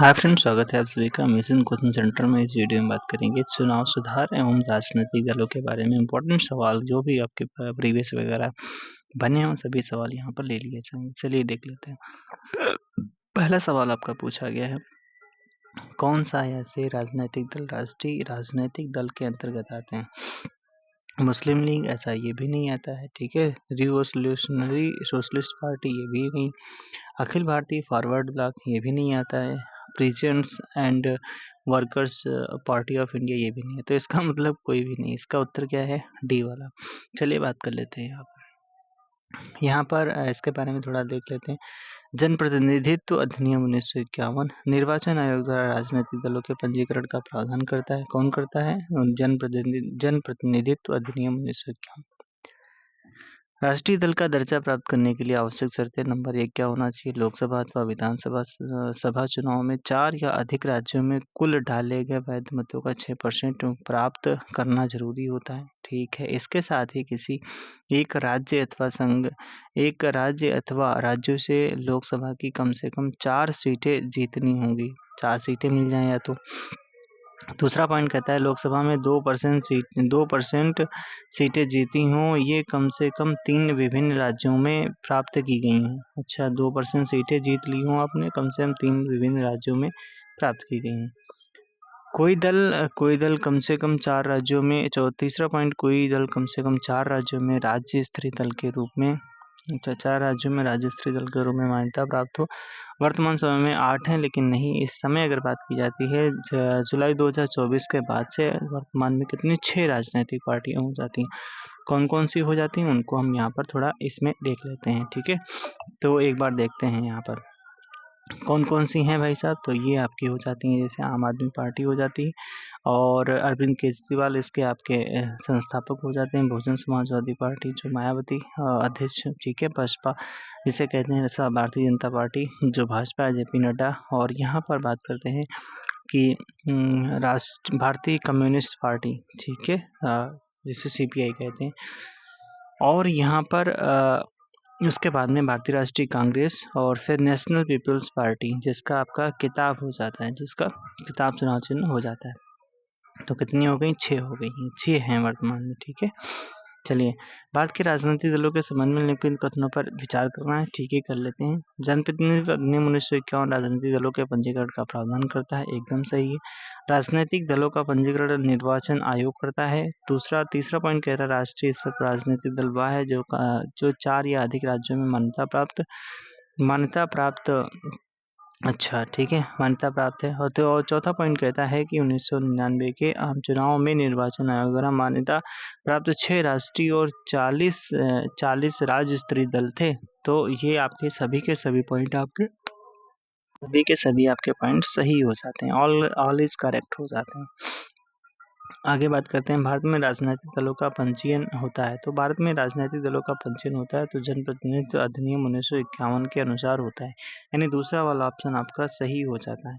Hi friends, स्वागत है आप सभी का मिशन कोचिंग सेंटर में। इस वीडियो में बात करेंगे चुनाव सुधार एवं राजनीतिक दलों के बारे में। इम्पोर्टेंट सवाल जो भी आपके प्रीवियस वगैरह बने हों सभी सवाल यहाँ पर ले लिए जाएंगे। चलिए देख लेते हैं। पहला सवाल आपका पूछा गया है, कौन सा ऐसे राजनीतिक दल राष्ट्रीय राजनीतिक दल के अंतर्गत आते हैं? मुस्लिम लीग ऐसा ये भी नहीं आता है, ठीक है। रिवोल्यूशनरी सोशलिस्ट पार्टी ये भी नहीं। अखिल भारतीय फॉरवर्ड ब्लॉक ये भी नहीं आता है। Presents and workers party of India ये भी नहीं है। तो इसका मतलब कोई भी नहीं। इसका उत्तर क्या है? डी वाला। चलिए बात कर लेते हैं यहाँ पर इसके बारे में थोड़ा देख लेते हैं। जन प्रतिनिधित्व अधिनियम 1951 निर्वाचन आयोग द्वारा राजनीतिक दलों के पंजीकरण का प्रावधान करता है। कौन करता है? जन प्रतिनिधित्व अधिनियम 1951। राष्ट्रीय दल का दर्जा प्राप्त करने के लिए आवश्यक शर्तें। नंबर 1 क्या होना चाहिए? लोकसभा अथवा विधानसभा सभा चुनाव में 4 या अधिक राज्यों में कुल डाले गए वैध मतों का 6% प्राप्त करना जरूरी होता है, ठीक है। इसके साथ ही किसी एक राज्य अथवा राज्यों से लोकसभा की कम से कम 4 सीटें जीतनी होंगी। 4 सीटें मिल जाएं या तो। दूसरा पॉइंट कहता है लोकसभा में 2% सीटें जीती हों, ये कम से कम 3 विभिन्न राज्यों में प्राप्त की गई हों। अच्छा, 2% सीटें जीत ली हों आपने, कम से कम 3 विभिन्न राज्यों में प्राप्त की गई हों। कोई दल कम से कम 4 राज्यों में। तीसरा पॉइंट, कोई दल कम से कम 4 राज्यों में राज्य स्तरीय दल के रूप में 4 राज्यों में राज्य स्तरीय दल के रूप में मान्यता प्राप्त हो। वर्तमान समय में 8 हैं, लेकिन नहीं, इस समय अगर बात की जाती है जुलाई 2024 के बाद से वर्तमान में कितनी 6 राजनीतिक पार्टियां हो जाती हैं। कौन कौन सी हो जाती हैं उनको हम यहाँ पर थोड़ा इसमें देख लेते हैं, ठीक है। तो एक बार देखते हैं यहाँ पर कौन कौन सी हैं भाई साहब। तो ये आपकी हो जाती हैं, जैसे आम आदमी पार्टी हो जाती है और अरविंद केजरीवाल इसके आपके संस्थापक हो जाते हैं। बहुजन समाजवादी पार्टी जो मायावती अध्यक्ष, ठीक है। बसपा जिसे कहते हैं भारतीय जनता पार्टी जो भाजपा है जेपी नड्डा। और यहाँ पर बात करते हैं कि भारतीय कम्युनिस्ट पार्टी, ठीक है, जिसे सीपीआई कहते हैं। और यहाँ पर उसके बाद में भारतीय राष्ट्रीय कांग्रेस और फिर नेशनल पीपल्स पार्टी जिसका आपका किताब हो जाता है, जिसका किताब चुनाव चिन्ह हो जाता है। तो कितनी हो गई? 6 हो गई हैं। 6 हैं वर्तमान में, ठीक है। चलिए, भारत के राजनीतिक दलों के संबंध में निम्नलिखित कथनों पर विचार करना है, ठीक है, कर लेते हैं। जनप्रतिनिधित्व अधिनियम 1951 राजनीतिक दलों के पंजीकरण का प्रावधान करता है, एकदम सही है। राजनीतिक दलों का पंजीकरण निर्वाचन आयोग करता है। तीसरा पॉइंट कह रहा है राष्ट्रीय स्तर पर राजनीतिक दल वह है जो 4 या अधिक राज्यों में मान्यता प्राप्त अच्छा, ठीक है, मान्यता प्राप्त है। और तो चौथा पॉइंट कहता है कि 1999 के आम चुनाव में निर्वाचन आयोग द्वारा मान्यता प्राप्त 6 राष्ट्रीय और 40 राज्य स्तरीय दल थे। तो ये आपके सभी के सभी पॉइंट आपके पॉइंट सही हो जाते हैं। ऑल इज करेक्ट हो जाते हैं। आगे बात करते हैं, भारत में राजनीतिक दलों का पंजीयन होता है। तो भारत में राजनीतिक दलों का पंजीयन होता है तो जनप्रतिनिधित्व अधिनियम 1951 के अनुसार होता है, यानी दूसरा वाला ऑप्शन आपका सही हो जाता है।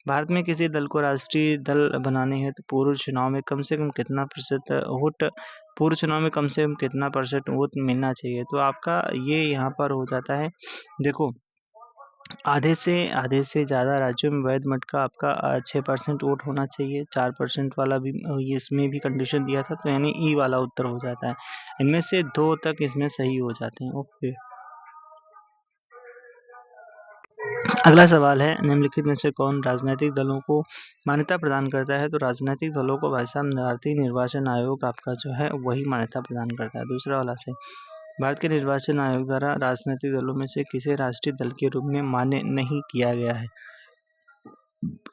भारत में किसी दल को राष्ट्रीय दल बनाने हेतु पूर्व चुनाव में कम से कम कितना प्रतिशत वोट मिलना चाहिए? तो आपका ये यहाँ पर हो जाता है, देखो, आधे से ज़्यादा राज्यों में वैध मत का आपका 6% वोट होना चाहिए। 4% वाला भी इसमें भी कंडीशन दिया था, तो यानी ई वाला उत्तर हो जाता है। इनमें से 2 तक इसमें सही हो जाते हैं। ओके, अगला सवाल है, निम्नलिखित में से कौन राजनीतिक दलों को मान्यता प्रदान करता है? तो राजनीतिक दलों को भाई साहब भारतीय निर्वाचन आयोग आपका जो है वही मान्यता प्रदान करता है। दूसरा वाला से भारत के निर्वाचन आयोग द्वारा राजनीतिक दलों में से किसी राष्ट्रीय दल के रूप में मान्य नहीं किया गया है।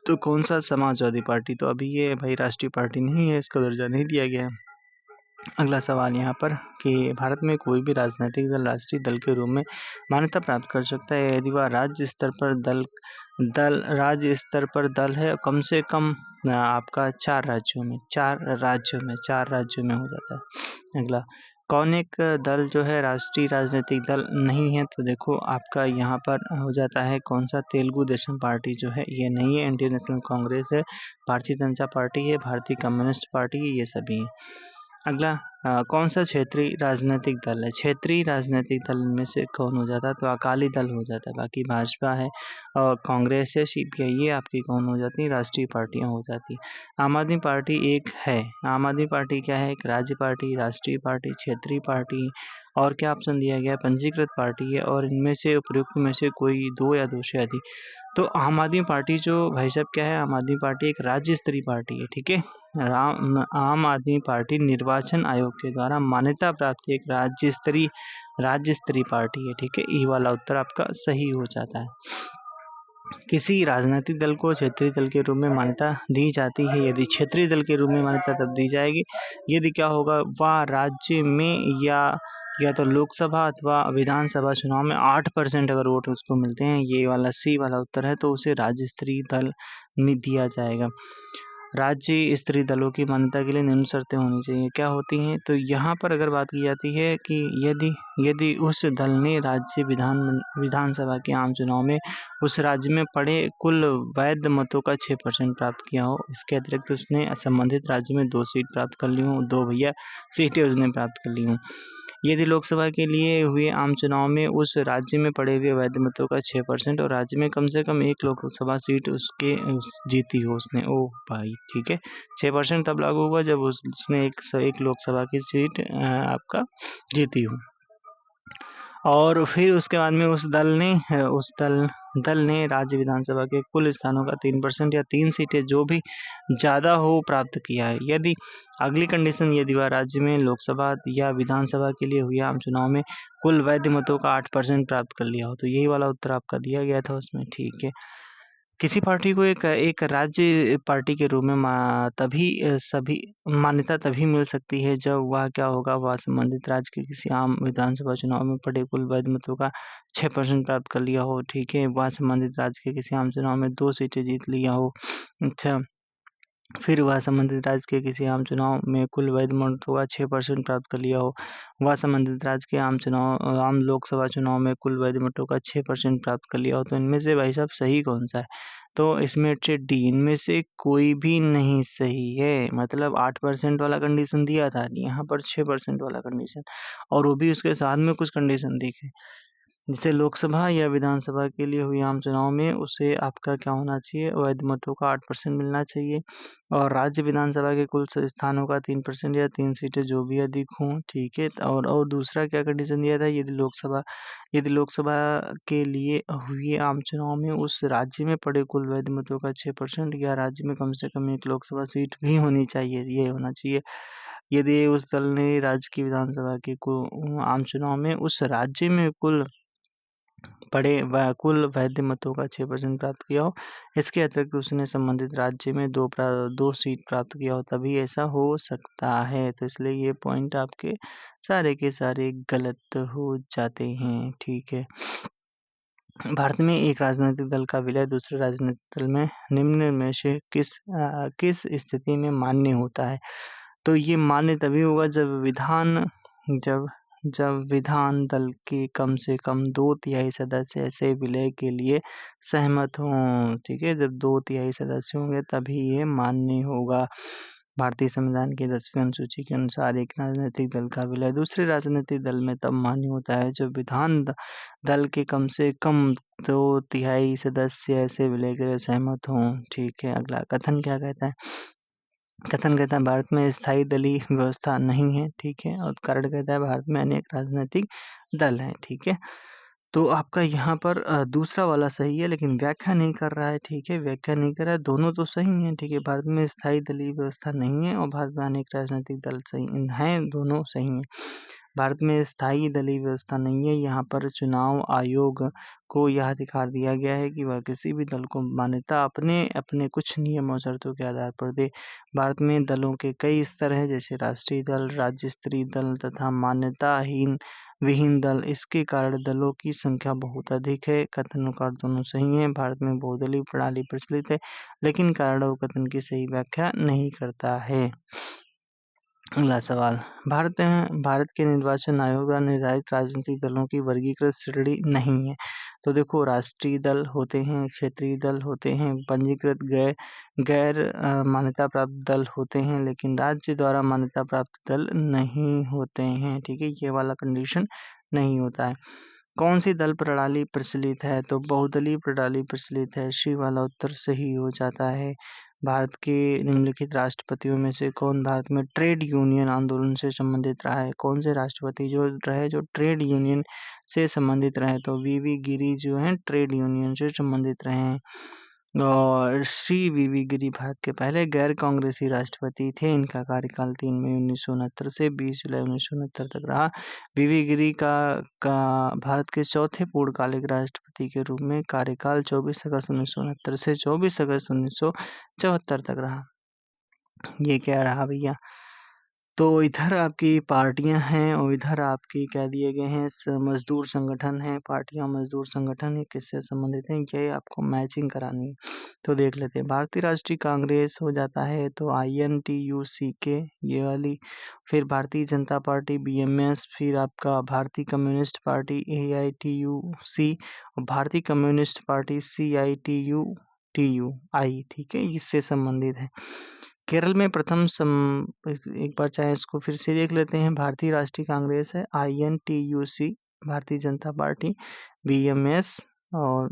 तो कौन सा? समाजवादी पार्टी। तो अभी ये भाई राष्ट्रीय पार्टी नहीं है, इसका दर्जा नहीं दिया गया है। अगला सवाल यहाँ पर कि भारत में कोई भी राजनीतिक दल राष्ट्रीय दल के रूप में मान्यता प्राप्त कर सकता है यदि वह राज्य स्तर पर दल है कम से कम आपका 4 राज्यों में हो जाता है। अगला, कौन एक दल जो है राष्ट्रीय राजनीतिक दल नहीं है? तो देखो आपका यहाँ पर हो जाता है कौन सा? तेलुगु देशम पार्टी जो है ये नहीं है। इंडियन नेशनल कांग्रेस है, भारतीय जनता पार्टी है, भारतीय कम्युनिस्ट पार्टी है, ये सभी है। अगला, कौन सा क्षेत्रीय राजनीतिक दल है? क्षेत्रीय राजनीतिक दल में से कौन हो जाता है? तो अकाली दल हो जाता है। बाकी भाजपा है और कांग्रेस है, सीपीआई, ये आपकी कौन हो जाती है? राष्ट्रीय पार्टियां हो जाती है। आम आदमी पार्टी एक है। आम आदमी पार्टी क्या है? एक राज्य पार्टी, राष्ट्रीय पार्टी, क्षेत्रीय पार्टी और क्या ऑप्शन दिया गया है? पंजीकृत पार्टी है। और इनमें से उपयुक्त में से कोई दो या दो से अधिक। तो आम आदमी पार्टी जो भाई साहब क्या है? आम आदमी पार्टी एक राज्य स्तरीय पार्टी है, ठीक है। आम आदमी पार्टी निर्वाचन आयोग के द्वारा मान्यता प्राप्त एक राज्य स्तरीय पार्टी है, ठीक है। ई वाला उत्तर आपका सही हो जाता है। किसी राजनीतिक दल को क्षेत्रीय दल के रूप में मान्यता दी जाती है यदि क्षेत्रीय दल के रूप में मान्यता तब दी जाएगी यदि क्या होगा? वह राज्य में या तो लोकसभा अथवा विधानसभा चुनाव में 8% अगर वोट उसको मिलते हैं, ये वाला सी वाला उत्तर है, तो उसे राज्य स्तरीय दल में दिया जाएगा। राज्य स्तरीय दलों की मान्यता के लिए निम्न शर्तें होनी चाहिए। क्या होती हैं? तो यहाँ पर अगर बात की जाती है कि यदि उस दल ने राज्य विधानसभा के आम चुनाव में उस राज्य में पड़े कुल वैध मतों का 6% प्राप्त किया हो, इसके अतिरिक्त उसने संबंधित राज्य में 2 सीट प्राप्त कर ली हो, 2 भैया सीटें उसने प्राप्त कर ली हों। यदि लोकसभा के लिए हुए आम चुनाव में उस राज्य में पड़े हुए वैध मतों का 6% और राज्य में कम से कम एक लोकसभा सीट जीती हो उसने। ओ भाई, ठीक है। 6% तब लागू हुआ जब उसने एक लोकसभा की सीट आपका जीती हो। और फिर उसके बाद में उस दल ने राज्य विधानसभा के कुल स्थानों का 3% या 3 सीटें जो भी ज़्यादा हो प्राप्त किया है। यदि अगली कंडीशन यदि वह राज्य में लोकसभा या विधानसभा के लिए हुए आम चुनाव में कुल वैध मतों का 8% प्राप्त कर लिया हो, तो यही वाला उत्तर आपका दिया गया था उसमें, ठीक है। किसी पार्टी को एक राज्य पार्टी के रूप में मान्यता तभी मिल सकती है जब वह क्या होगा? वह संबंधित राज्य के किसी आम विधानसभा चुनाव में पड़े कुल वैध मतों का 6% प्राप्त कर लिया हो, ठीक है। वह संबंधित राज्य के किसी आम चुनाव में 2 सीटें जीत लिया हो। अच्छा, फिर वह संबंधित राज्य के किसी आम चुनाव में कुल वैध मतों का 6% प्राप्त कर लिया हो। वह संबंधित राज्य के आम लोकसभा चुनाव में कुल वैध मतों का 6% प्राप्त कर लिया हो। तो इनमें से भाई साहब सही कौन सा है? तो इसमें डी, इनमें से कोई भी नहीं सही है। मतलब 8% वाला कंडीशन दिया था, यहाँ पर 6% वाला कंडीशन, और वो भी उसके साथ में कुछ कंडीशन दिखे। जैसे लोकसभा या विधानसभा के लिए हुए आम चुनाव में उसे आपका क्या होना चाहिए? वैध मतों का 8% मिलना चाहिए। और राज्य विधानसभा के कुल स्थानों का 3% या 3 सीटें जो भी अधिक हों, ठीक है। और दूसरा क्या कंडीशन दिया था? यदि लोकसभा के लिए हुए आम चुनाव में उस राज्य में पड़े कुल वैध मतों का 6% या राज्य में कम से कम एक लोकसभा सीट भी होनी चाहिए, ये होना चाहिए। यदि उस दल ने राज्य की विधानसभा के आम चुनाव में उस राज्य में कुल वैध मतों का 6% प्राप्त किया हो, इसके अतिरिक्त उसने संबंधित राज्य में 2 सीट प्राप्त किया हो, तभी ऐसा हो सकता है। तो इसलिए ये पॉइंट आपके सारे के सारे गलत हो जाते हैं, ठीक है। भारत में एक राजनीतिक दल का विलय दूसरे राजनीतिक दल में निम्न में से किस स्थिति में मान्य होता है? तो ये मान्य तभी होगा जब विधान दल के कम से कम 2/3 सदस्य ऐसे विलय के लिए सहमत हों, ठीक है। जब 2/3 सदस्य होंगे तभी ये मान्य होगा। भारतीय संविधान की 10वीं अनुसूची के अनुसार एक राजनीतिक दल का विलय दूसरे राजनीतिक दल में तब मान्य होता है जब विधान दल के कम से कम 2/3 सदस्य ऐसे विलय के लिए सहमत हों, ठीक है। अगला कथन क्या कहता है? कथन कहता है भारत में स्थायी दलीय व्यवस्था नहीं है, ठीक है। और कारण कहता है भारत में अनेक राजनीतिक दल हैं, ठीक है। तो आपका यहाँ पर दूसरा वाला सही है, लेकिन व्याख्या नहीं कर रहा है, ठीक है। व्याख्या नहीं कर रहा है, दोनों तो सही हैं, ठीक है। भारत में स्थायी दलीय व्यवस्था नहीं है और भारत में अनेक राजनीतिक दल सही हैं, दोनों सही हैं। भारत में स्थायी दलीय व्यवस्था नहीं है। यहाँ पर चुनाव आयोग को यह अधिकार दिया गया है कि वह किसी भी दल को मान्यता अपने कुछ नियम और शर्तों के आधार पर दे। भारत में दलों के कई स्तर हैं, जैसे राष्ट्रीय दल, राज्य स्तरीय दल तथा विहीन दल। इसके कारण दलों की संख्या बहुत अधिक है। कथन और कार्य दोनों सही हैं। भारत में बहुदलीय प्रणाली प्रचलित है, लेकिन कारण और कथन की सही व्याख्या नहीं करता है। अगला सवाल, भारत के निर्वाचन आयोग द्वारा निर्धारित राजनीतिक दलों की वर्गीकृत श्रेणी नहीं है। तो देखो राष्ट्रीय दल होते हैं, क्षेत्रीय दल होते हैं, पंजीकृत गैर मान्यता प्राप्त दल होते हैं, लेकिन राज्य द्वारा मान्यता प्राप्त दल नहीं होते हैं। ठीक है, ये वाला कंडीशन नहीं होता है। कौन सी दल प्रणाली प्रचलित है? तो बहुदलीय प्रणाली प्रचलित है। सी वाला उत्तर सही हो जाता है। भारत के निम्नलिखित राष्ट्रपतियों में से कौन भारत में ट्रेड यूनियन आंदोलन से संबंधित रहा है? कौन से राष्ट्रपति जो ट्रेड यूनियन से संबंधित रहे? तो वीवी गिरी जो है ट्रेड यूनियन से संबंधित रहे हैं। और श्री वीवी गिरी भारत के पहले गैर कांग्रेसी राष्ट्रपति थे। इनका कार्यकाल 3 मई 1969 से 20 जुलाई 1969 तक रहा। वीवी गिरी का भारत के चौथे पूर्णकालिक राष्ट्रपति के रूप में कार्यकाल 24 अगस्त 1969 से 24 अगस्त 1974 तक रहा। ये क्या रहा भैया? तो इधर आपकी पार्टियां हैं और इधर आपकी कह दिए गए हैं मजदूर संगठन है। पार्टियां मजदूर संगठन है, किससे संबंधित हैं ये आपको मैचिंग करानी है। तो देख लेते हैं। भारतीय राष्ट्रीय कांग्रेस हो जाता है तो INTUCK ये वाली, फिर भारतीय जनता पार्टी BMS, फिर आपका भारतीय कम्युनिस्ट पार्टी AITUC और भारतीय कम्युनिस्ट पार्टी CITUTUI। ठीक है, इससे संबंधित है। केरल में एक बार चाहे इसको फिर से देख लेते हैं। भारतीय राष्ट्रीय कांग्रेस है INTUC, Bharatiya Janata party BMS और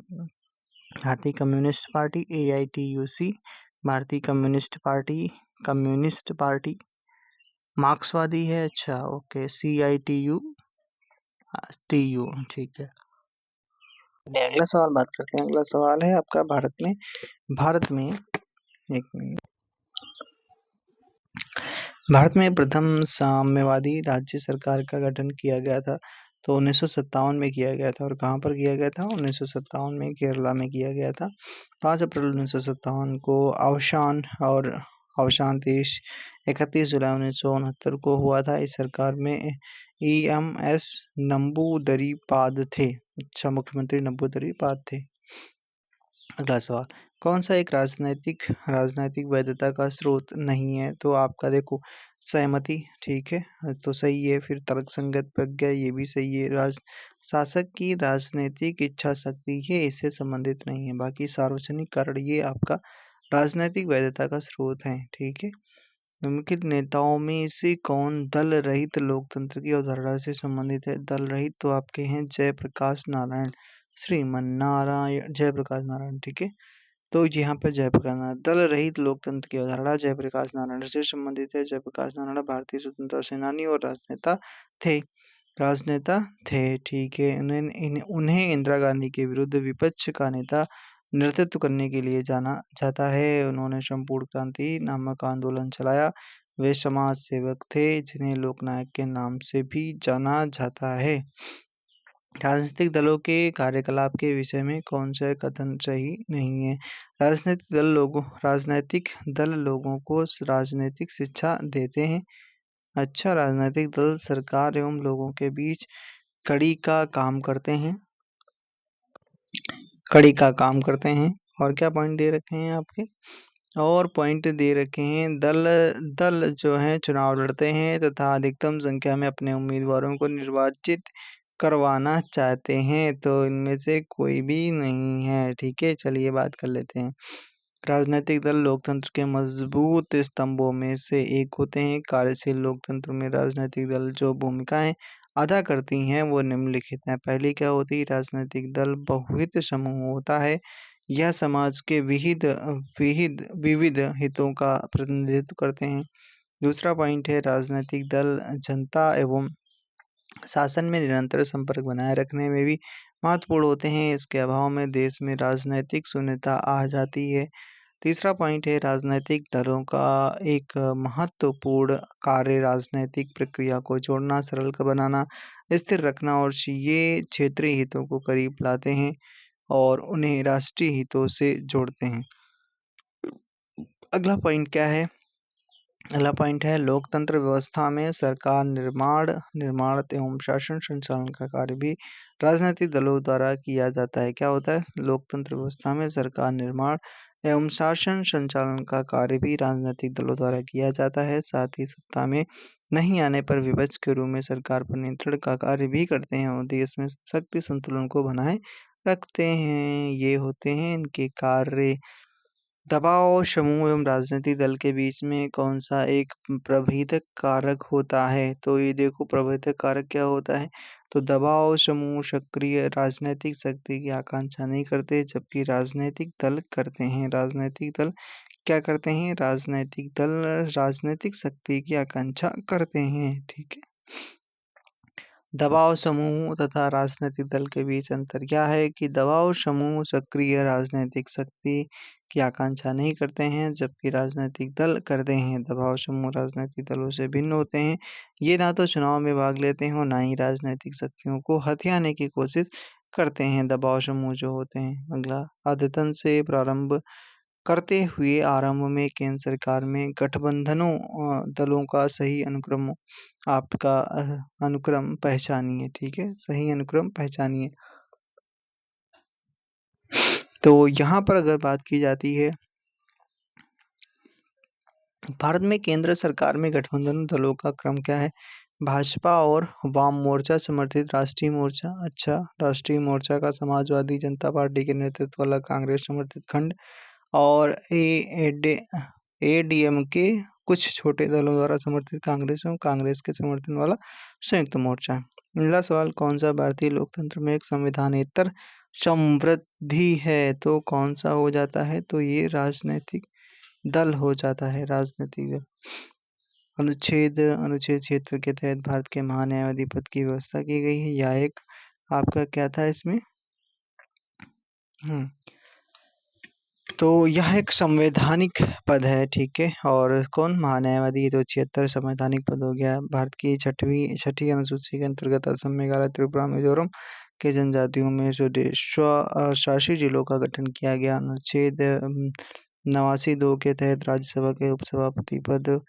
भारतीय कम्युनिस्ट पार्टी AITUC, भारतीय कम्युनिस्ट पार्टी मार्क्सवादी है। अच्छा ओके, CITUTU। ठीक है, अगला सवाल बात करते हैं। अगला सवाल है आपका भारत में प्रथम साम्यवादी राज्य सरकार का गठन किया गया था। तो 1957 में किया गया था। और कहाँ पर किया गया था? 1957 में केरला में किया गया था। 5 अप्रैल 1957 को अवसान देश 31 जुलाई 1969 को हुआ था। इस सरकार में EMS नंबूदरीपाद थे। अच्छा, मुख्यमंत्री नंबूदरीपाद थे। अगला सवाल, कौन सा एक राजनैतिक वैधता का स्रोत नहीं है? तो आपका देखो सहमति, ठीक है तो सही है। फिर तर्कसंगत प्रज्ञा, ये भी सही है। शासक की राजनीतिक इच्छा शक्ति है, इससे संबंधित नहीं है। बाकी सार्वजनिक कारण ये आपका राजनैतिक वैधता का स्रोत है। ठीक है, निम्नलिखित नेताओं में से कौन दल रहित लोकतंत्र की अवधारणा से संबंधित है? दल रहित तो आपके हैं जयप्रकाश नारायण, श्रीमन्नारायण जयप्रकाश नारायण। ठीक है, तो यहाँ पर जयप्रकाश नारायण, दल रहित लोकतंत्र की अवधारणा जयप्रकाश नारायण से संबंधित है। जयप्रकाश नारायण भारतीय स्वतंत्रता सेनानी और राजनेता थे। ठीक है, उन्हें इंदिरा गांधी के विरुद्ध विपक्ष का नेता नेतृत्व करने के लिए जाना जाता है। उन्होंने संपूर्ण क्रांति नामक आंदोलन चलाया। वे समाज सेवक थे, जिन्हें लोकनायक के नाम से भी जाना जाता है। राजनीतिक दलों के कार्यकलाप के विषय में कौन सा कथन सही नहीं है? राजनीतिक दल लोगों को राजनीतिक शिक्षा देते हैं। अच्छा, राजनीतिक दल सरकार एवं लोगों के बीच कड़ी का काम करते हैं। और क्या पॉइंट दे रखे हैं आपके? और पॉइंट दे रखे हैं, दल जो है चुनाव लड़ते हैं तथा अधिकतम संख्या में अपने उम्मीदवारों को निर्वाचित करवाना चाहते हैं। तो इनमें से कोई भी नहीं है। ठीक है, चलिए बात कर लेते हैं। राजनीतिक दल लोकतंत्र के मजबूत स्तंभों में से एक होते हैं। कार्यशील लोकतंत्र में राजनीतिक दल जो भूमिकाएं अदा करती हैं वो निम्नलिखित हैं। पहली क्या होती है? राजनीतिक दल बहुहित समूह होता है। यह समाज के विविध हितों का प्रतिनिधित्व करते हैं। दूसरा पॉइंट है, राजनीतिक दल जनता एवं शासन में निरंतर संपर्क बनाए रखने में भी महत्वपूर्ण होते हैं। इसके अभाव में देश में राजनैतिक शून्यता आ जाती है। तीसरा पॉइंट है, राजनैतिक दलों का एक महत्वपूर्ण कार्य राजनैतिक प्रक्रिया को जोड़ना, सरल बनाना, स्थिर रखना और ये क्षेत्रीय हितों को करीब लाते हैं और उन्हें राष्ट्रीय हितों से जोड़ते हैं। अगला पॉइंट क्या है? अगला पॉइंट है, लोकतंत्र व्यवस्था में सरकार निर्माण एवं शासन संचालन का कार्य भी राजनीतिक दलों द्वारा किया जाता है। क्या होता है? लोकतंत्र व्यवस्था में सरकार निर्माण एवं शासन संचालन का कार्य भी राजनीतिक दलों द्वारा किया जाता है। साथ ही सत्ता में नहीं आने पर विपक्ष के रूप में सरकार पर नियंत्रण का कार्य भी करते हैं और देश में शक्ति संतुलन को बनाए रखते हैं। ये होते हैं इनके कार्य। दबाव समूह एवं राजनीतिक दल के बीच में कौन सा एक प्रभेदक कारक होता है? तो ये देखो प्रभेदक कारक क्या होता है? तो दबाव समूह सक्रिय राजनीतिक शक्ति की आकांक्षा नहीं करते, जबकि राजनीतिक दल करते हैं। राजनीतिक दल क्या करते हैं? राजनीतिक दल राजनीतिक शक्ति की आकांक्षा करते हैं। ठीक है। दबाव समूह तथा राजनीतिक दल के बीच अंतर क्या है? कि दबाव समूह सक्रिय राजनीतिक शक्ति की आकांक्षा नहीं करते हैं, जबकि राजनीतिक दल करते हैं। दबाव समूह राजनीतिक दलों से भिन्न होते हैं। ये ना तो चुनाव में भाग लेते हैं और ना ही राजनीतिक शक्तियों को हथियाने की कोशिश करते हैं। दबाव समूह जो होते हैं। अगला, अद्यतन से प्रारंभ करते हुए आरंभ में केंद्र सरकार में गठबंधनों दलों का सही अनुक्रम आपका अनुक्रम पहचानिए। ठीक है, सही अनुक्रम पहचानिए। तो यहाँ पर अगर बात की जाती है, भारत में केंद्र सरकार में गठबंधन दलों का क्रम क्या है? भाजपा और वाम मोर्चा समर्थित राष्ट्रीय मोर्चा, अच्छा, राष्ट्रीय मोर्चा का समाजवादी जनता पार्टी के नेतृत्व वाला कांग्रेस समर्थित खंड, और एडीएमके कुछ छोटे दलों द्वारा समर्थित कांग्रेस और कांग्रेस के समर्थन वाला संयुक्त मोर्चा। अगला सवाल, कौन सा भारतीय लोकतंत्र में एक संविधानेतर समृद्धि है? तो कौन सा हो जाता है? तो ये राजनीतिक दल हो जाता है। राजनीतिक दल। अनुच्छेद क्षेत्र के तहत भारत के महान्यायवादी पद की व्यवस्था की गई है। या एक आपका क्या था इसमें? तो यह एक संवैधानिक पद है। ठीक है। और कौन महान्यायवादी? तो 76 संवैधानिक पद हो गया। भारत की छठी अनुसूची के अंतर्गत असम, मेघालय, त्रिपुरा, मिजोरम के जनजातियों में स्वशासी जिलों का गठन किया गया। अनुच्छेद 89(2) के तहत राज्यसभा के उपसभापति पद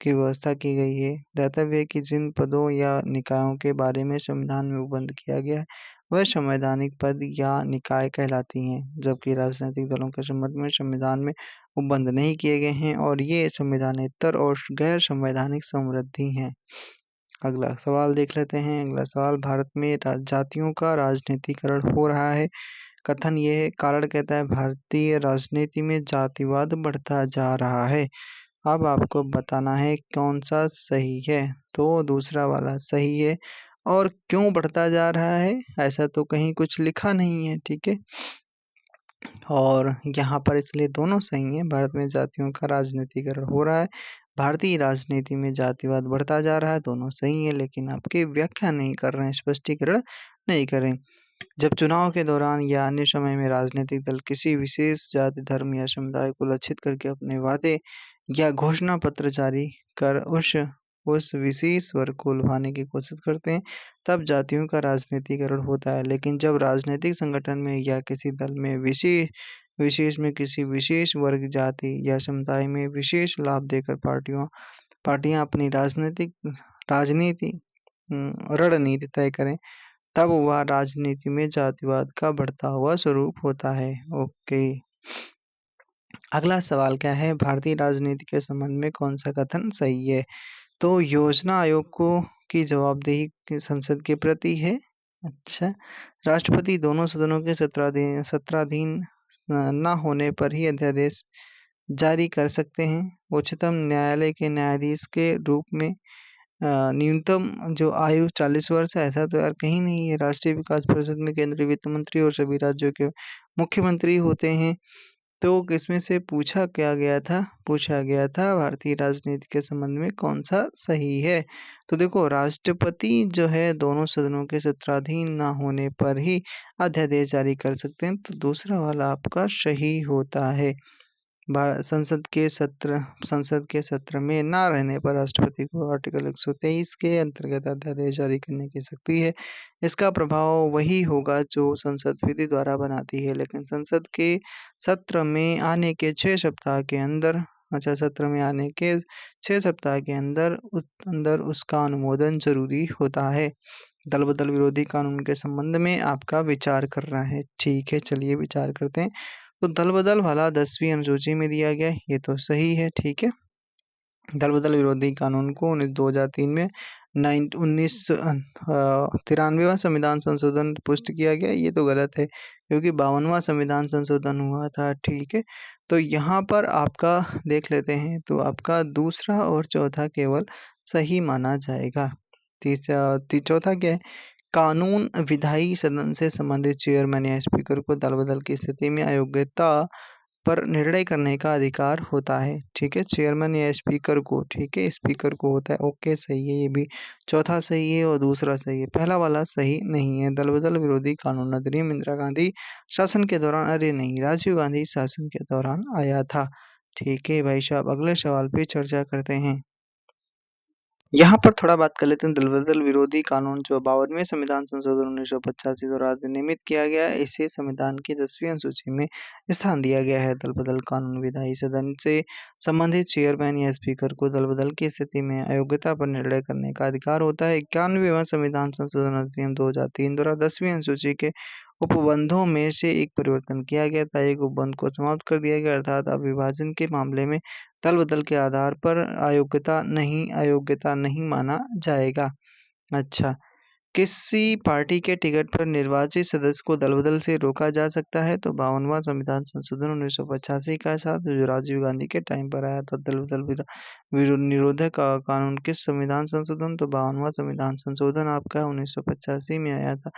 की व्यवस्था की गई है। दातव्य है कि जिन पदों या निकायों के बारे में संविधान में उपबंध किया गया है वह संवैधानिक पद या निकाय कहलाती हैं, जबकि राजनीतिक दलों के संबंध में संविधान में उपबंध नहीं किए गए हैं और ये संविधानेतर और गैर संवैधानिक समृद्धि हैं। अगला सवाल देख लेते हैं। अगला सवाल, भारत में जातियों का राजनीतिकरण हो रहा है। कथन ये है, कारण कहता है भारतीय राजनीति में जातिवाद बढ़ता जा रहा है। अब आपको बताना है कौन सा सही है। तो दूसरा वाला सही है। और क्यों बढ़ता जा रहा है? ऐसा तो कहीं कुछ लिखा नहीं है। ठीक है। और यहाँ पर इसलिए दोनों सही हैं। भारत में जातियों का राजनीतिकरण हो रहा है, भारतीय राजनीति में जातिवाद बढ़ता जा रहा है, दोनों सही है, लेकिन आपकी व्याख्या नहीं कर रहे हैं, स्पष्टीकरण नहीं कर रहे हैं। जब चुनाव के दौरान या अन्य समय में राजनीतिक दल किसी विशेष जाति, धर्म या समुदाय को लक्षित करके अपने वादे या घोषणा पत्र जारी कर उस विशेष वर्ग को लुभाने की कोशिश करते हैं, तब जातियों का राजनीतिकरण होता है। लेकिन जब राजनीतिक संगठन में या किसी दल में विशेष में किसी विशेष वर्ग, जाति या समुदाय में विशेष लाभ देकर पार्टियां अपनी राजनीति रणनीति तय करें, तब वह राजनीति में जातिवाद का बढ़ता हुआ स्वरूप होता है। ओके। अगला सवाल क्या है? भारतीय राजनीति के संबंध में कौन सा कथन सही है? तो योजना आयोग की जवाबदेही संसद के प्रति है। अच्छा, राष्ट्रपति दोनों सदनों के सत्राधीन न होने पर ही अध्यादेश जारी कर सकते हैं। उच्चतम न्यायालय के न्यायाधीश के रूप में न्यूनतम जो आयु 40 वर्ष है, ऐसा तो यार कहीं नहीं है। राष्ट्रीय विकास परिषद में केंद्रीय वित्त मंत्री और सभी राज्यों के मुख्यमंत्री होते हैं। तो किसमें से पूछा गया था भारतीय राजनीति के संबंध में कौन सा सही है? तो देखो, राष्ट्रपति जो है दोनों सदनों के सत्राधीन ना होने पर ही अध्यादेश जारी कर सकते हैं, तो दूसरा वाला आपका सही होता है। संसद के सत्र में ना रहने पर राष्ट्रपति को आर्टिकल 123 के अंतर्गत अध्यादेश जारी करने की शक्ति है। इसका प्रभाव वही होगा जो संसद विधि द्वारा बनाती है, लेकिन संसद के सत्र में आने के 6 सप्ताह के अंदर उसका अनुमोदन जरूरी होता है। दल बदल विरोधी कानून के संबंध में आपका विचार करना है। ठीक है, चलिए विचार करते हैं। तो दल बदल वाला 10वीं अनुसूची में दिया गया है, ये तो सही है। ठीक है। दल बदल विरोधी कानून को 2003 में 1993वां संविधान संशोधन पुष्ट किया गया, ये तो गलत है, क्योंकि 52वां संविधान संशोधन हुआ था, ठीक है। तो यहाँ पर आपका देख लेते हैं, तो आपका दूसरा और चौथा केवल सही माना जाएगा। चौथा क्या है? कानून विधायी सदन से संबंधित चेयरमैन या स्पीकर को दल बदल की स्थिति में अयोग्यता पर निर्णय करने का अधिकार होता है, ठीक है। चेयरमैन या स्पीकर को, ठीक है, स्पीकर को होता है। ओके, सही है, ये भी चौथा सही है और दूसरा सही है। पहला वाला सही नहीं है। दल बदल विरोधी कानून अधिनियम इंदिरा गांधी शासन के दौरान, अरे नहीं, राजीव गांधी शासन के दौरान आया था, ठीक है भाई साहब। अगले सवाल पे चर्चा करते हैं। यहाँ पर थोड़ा बात कर लेते हैं दल बदल विरोधी कानून, जो 52वें संविधान संशोधन 1985 द्वारा अधिनियमित किया गया है, इसे संविधान की 10वीं अनुसूची में स्थान दिया गया है। दल बदल कानून विधायी सदन से संबंधित चेयरमैन या स्पीकर को दल बदल की स्थिति में अयोग्यता पर निर्णय करने का अधिकार होता है। 91वां संविधान संशोधन अधिनियम 2003 द्वारा 10वीं अनुसूची के उपबंधों में से एक परिवर्तन किया गया था। एक उपबंध को समाप्त कर दिया गया, अर्थात अब विभाजन के मामले में दल बदल के आधार पर अयोग्यता नहीं माना जाएगा। अच्छा, किसी पार्टी के टिकट पर निर्वाचित सदस्य को दल-बदल से रोका जा सकता है, तो 52वां संविधान संशोधन 1985 का साथ जो राजीव गांधी के टाइम पर आया था। दल-बदल निरोधक कानून किस संविधान संशोधन? तो 52वां संविधान संशोधन आपका 1985 में आया था।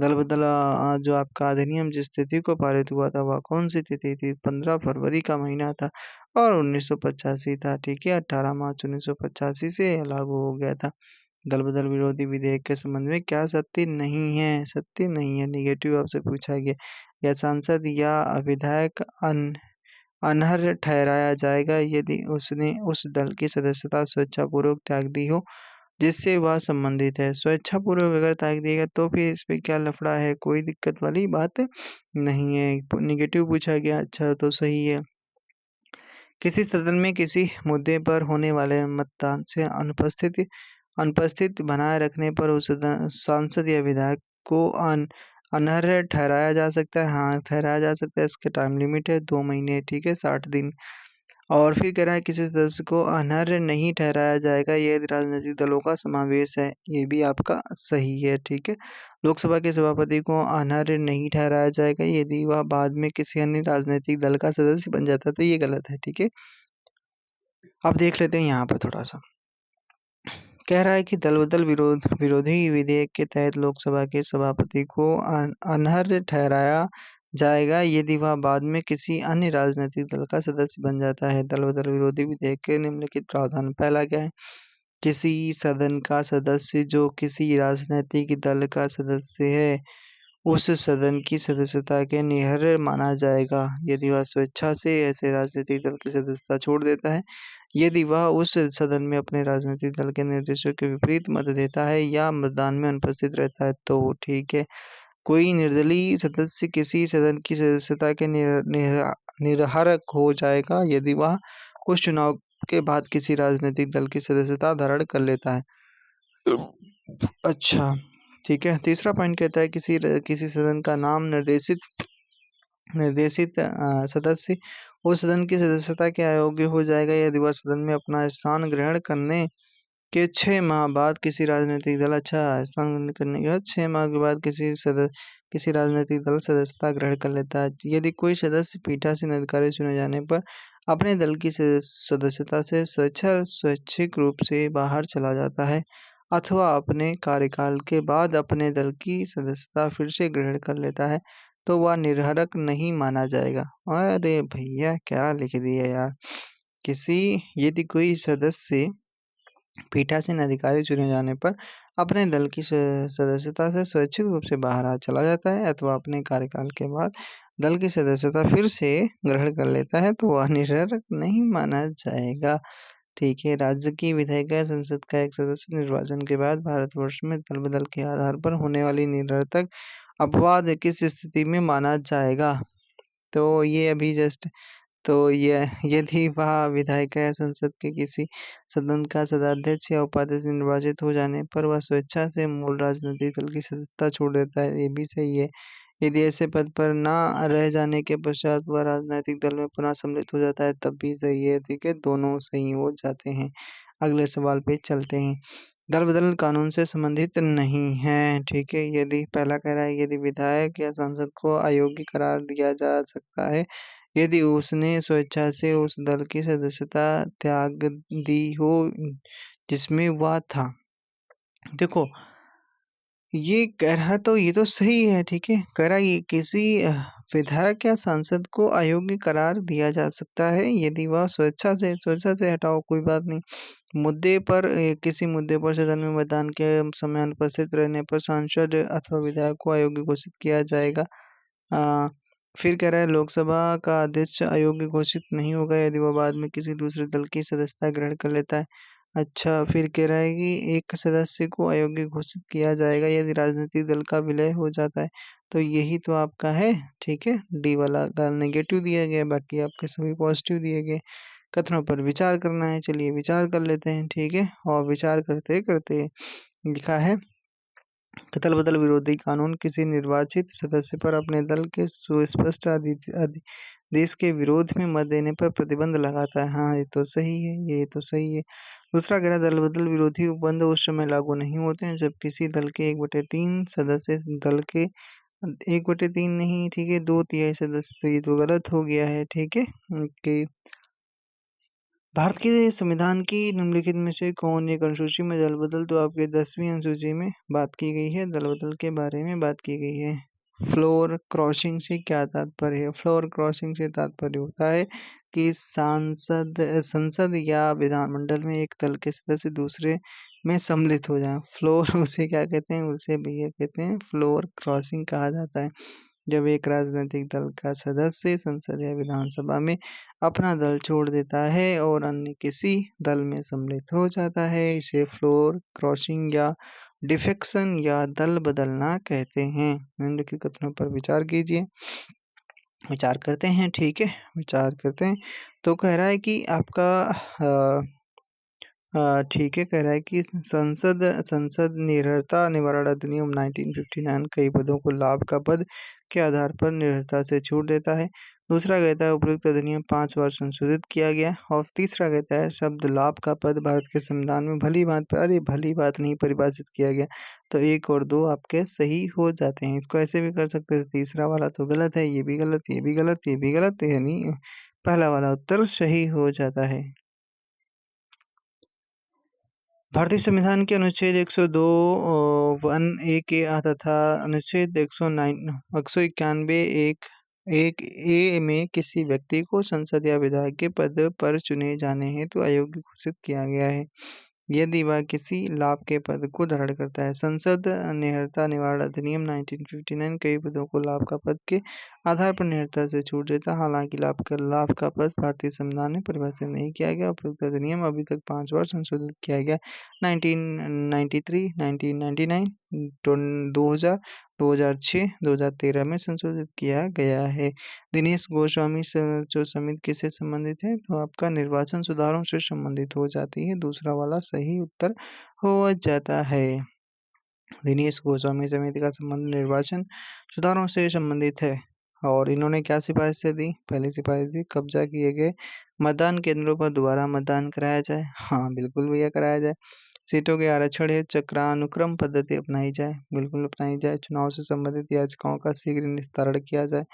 दल-बदल जो आपका अधिनियम जिस तिथि को पारित हुआ था, वह कौन सी तिथि थी? 15 फरवरी का महीना था और 1985 था, ठीक है। 18 मार्च 1985 से लागू हो गया था। दल बदल विरोधी विधेयक के संबंध में क्या सत्य नहीं है? सत्य नहीं है, निगेटिव आपसे पूछा गया। या सांसद या विधायक अनर्ह ठहराया जाएगा यदि उसने उस दल की सदस्यता स्वेच्छापूर्वक त्याग दी हो जिससे वह संबंधित है। स्वेच्छापूर्वक अगर त्याग दिएगा तो फिर इस पे क्या लफड़ा है? कोई दिक्कत वाली बात नहीं है। निगेटिव पूछा गया, अच्छा तो सही है। किसी सदन में किसी मुद्दे पर होने वाले मतदान से अनुपस्थित बनाए रखने पर उस सांसद या विधायक को अनर्ह ठहराया जा सकता है। हाँ, ठहराया जा सकता है। इसका टाइम लिमिट है 2 महीने, ठीक है, 60 दिन। और फिर कह रहा है किसी सदस्य को अनर्ह नहीं ठहराया जाएगा यदि राजनीतिक दलों का समावेश है। ये भी आपका सही है, ठीक है। लोकसभा के सभापति को अनर्ह नहीं ठहराया जाएगा यदि वह बाद में किसी अन्य राजनीतिक दल का सदस्य बन जाता है, तो ये गलत है, ठीक है। अब देख लेते हैं यहाँ पर थोड़ा सा। कह रहा है कि दल-बदल विरोधी विधेयक के तहत लोकसभा के सभापति को अनर्ह ठहराया जाएगा यदि वह बाद में किसी अन्य राजनीतिक दल का सदस्य बन जाता है। दल-बदल विरोधी विधेयक के निम्नलिखित प्रावधान, पहला क्या है? किसी सदन का सदस्य जो किसी राजनीतिक दल का सदस्य है, उस सदन की सदस्यता के निहर माना जाएगा यदि वह स्वेच्छा से ऐसे राजनीतिक दल की सदस्यता छोड़ देता है, यदि वह उस सदन में अपने राजनीतिक दल के निर्देशों के विपरीत मत देता है या मतदान में अनुपस्थित रहता है, तो ठीक है। कोई निर्दलीय सदस्य किसी सदन की सदस्यता के निरर्हक हो जाएगा यदि वह उस चुनाव के बाद किसी राजनीतिक दल की सदस्यता धारण कर लेता है। अच्छा, ठीक है। तीसरा पॉइंट कहता है किसी सदन का नाम निर्देशित सदस्य उस सदन की सदस्यता के अयोग्य हो जाएगा यदि वह सदन में अपना स्थान ग्रहण करने के 6 माह बाद किसी राजनीतिक दल स्थान ग्रहण करने के बाद 6 माह के बाद किसी राजनीतिक दल सदस्यता ग्रहण कर लेता है। यदि कोई सदस्य पीठासीन अधिकारी चुने जाने पर अपने दल की सदस्यता से स्वैच्छिक रूप से बाहर चला जाता है अथवा अपने कार्यकाल के बाद अपने दल की सदस्यता फिर से ग्रहण कर लेता है, तो वह निरर्हक नहीं माना जाएगा। अरे भैया, क्या लिख दिया यार। यदि कोई सदस्य पीठासीन अधिकारी चुने जाने पर अपने दल की सदस्यता से स्वैच्छिक रूप से बाहर चला जाता है अथवा अपने कार्यकाल के बाद दल की सदस्यता फिर से ग्रहण कर लेता है, तो वह निरर्हक नहीं माना जाएगा, ठीक है। राज्य की विधायिका संसद का एक सदस्य निर्वाचन के बाद भारतवर्ष में दल बदल के आधार पर होने वाली निरर्थक अपवाद किस स्थिति में माना जाएगा? तो ये अभी जस्ट, तो यदि वह विधायिका या संसद के किसी सदन का सदाध्यक्ष या उपाध्यक्ष निर्वाचित हो जाने पर वह स्वेच्छा से मूल राजनीतिक दल की सदस्यता छोड़ देता है, ये भी सही है। यदि ऐसे पद पर न रह जाने के पश्चात वह राजनीतिक दल में पुनः सम्मिलित हो जाता है, तब भी सही है, ठीक है। दोनों सही हो जाते हैं। अगले सवाल पे चलते हैं। दल बदल कानून से संबंधित नहीं है। ठीक है, यदि पहला कह रहा है यदि विधायक या सांसद को अयोग्य करार दिया जा सकता है यदि उसने स्वेच्छा से उस दल की सदस्यता त्याग दी हो जिसमें वह था। देखो, ये कह रहा तो ये तो सही है, ठीक है। कह रहा ये किसी विधायक या सांसद को अयोग्य करार दिया जा सकता है यदि वह स्वेच्छा से हटाओ, कोई बात नहीं। मुद्दे पर किसी मुद्दे पर सदन में मतदान के समय अनुपस्थित रहने पर सांसद अथवा विधायक को अयोग्य घोषित किया जाएगा। अ, फिर कह रहा है लोकसभा का अध्यक्ष अयोग्य घोषित नहीं होगा यदि वह बाद में किसी दूसरे दल की सदस्यता ग्रहण कर लेता है। अच्छा, फिर कह रहा है कि एक सदस्य को अयोग्य घोषित किया जाएगा यदि राजनीतिक दल का विलय हो जाता है। तो यही तो आपका है, ठीक है। डी वाला का नेगेटिव दिया गया, बाकी आपके सभी पॉजिटिव दिए गए। कथनों पर विचार करना है, चलिए विचार कर लेते हैं, ठीक है। और विचार करते करते लिखा है कतल बदल विरोधी कानून किसी निर्वाचित सदस्य पर अपने दल के सुस्पष्ट आदेश के विरोध में मत देने पर प्रतिबंध लगाता है। हाँ, ये तो सही है, ये तो सही है। दूसरा कह रहा है दल बदल विरोधी उपबंध उस समय लागू नहीं होते हैं जब किसी दल के 1/3 सदस्य दल के 1/3 नहीं, ठीक है, 2/3 सदस्य। तो ये तो गलत हो गया है, ठीक है। कि भारत के संविधान की निम्नलिखित में से कौन एक अनुसूची में दल बदल तो आपके 10वीं अनुसूची में बात की गई है, दल बदल के बारे में बात की गई है। फ्लोर क्रॉसिंग से क्या तात्पर्य है? फ्लोर क्रॉसिंग से तात्पर्य होता है कि संसद या विधानमंडल में एक दल के सदस्य दूसरे में सम्मिलित हो जाए। फ्लोर उसे क्या कहते हैं? उसे भैया कहते हैं फ्लोर क्रॉसिंग कहा जाता है। जब एक राजनीतिक दल का सदस्य संसद या विधानसभा में अपना दल छोड़ देता है और अन्य किसी दल में सम्मिलित हो जाता है, इसे फ्लोर क्रॉसिंग या डिफेक्शन या दल बदलना कहते हैं। निम्नलिखित कथनों पर विचार कीजिए। विचार करते हैं, ठीक है, विचार करते हैं। तो कह रहा है कि आपका ठीक है, कह रहा है कि संसद निर्भरता निवारण अधिनियम 1959 कई पदों को लाभ का पद के आधार पर निर्भरता से छूट देता है। दूसरा कहता है उपयुक्त अधिनियम 5 बार संशोधित किया गया। और तीसरा कहता है शब्द लाभ का पद भारत के संविधान में भली बात नहीं परिभाषित किया गया। तो 1 और 2 आपके सही हो जाते हैं। इसको ऐसे भी कर सकते हैं, तीसरा वाला तो गलत है, ये भी गलत, ये भी गलत, ये भी गलत, यानी पहला वाला उत्तर सही हो जाता है। भारतीय संविधान के अनुच्छेद 102 1 A के तथा अनुच्छेद 191 एक ए में किसी व्यक्ति को संसद या विधायक के पद पर चुने जाने हेतु अयोग्य घोषित किया गया है यदि वह किसी लाभ के पद को धारण करता है। संसद निहरता निवारण अधिनियम 1959 कई पदों को लाभ का पद के आधार पर निहरता से छूट देता है। हालांकि लाभ का पद भारतीय संविधान में परिभाषित नहीं किया गया। उपयुक्त अधिनियम अभी तक 5 बार संशोधित किया गया। 1993, 1999, 2000, 2006, 2013 में संशोधित किया गया है। दिनेश गोस्वामी जो समिति किससे संबंधित है? तो आपका निर्वाचन सुधारों से संबंधित हो जाती है। दूसरा वाला सही उत्तर हो जाता है। दिनेश गोस्वामी समिति का संबंध निर्वाचन सुधारों से संबंधित है। और इन्होंने क्या सिफारिशें दी? पहली सिफारिश दी कब्जा किए गए मतदान केंद्रों पर दोबारा मतदान कराया जाए। हाँ, बिल्कुल भैया कराया जाए। सीटों के आरक्षण हेतु चक्रानुक्रम पद्धति अपनाई जाए, बिल्कुल अपनाई जाए। चुनाव से संबंधित याचिकाओं का शीघ्र निस्तारण किया जाए।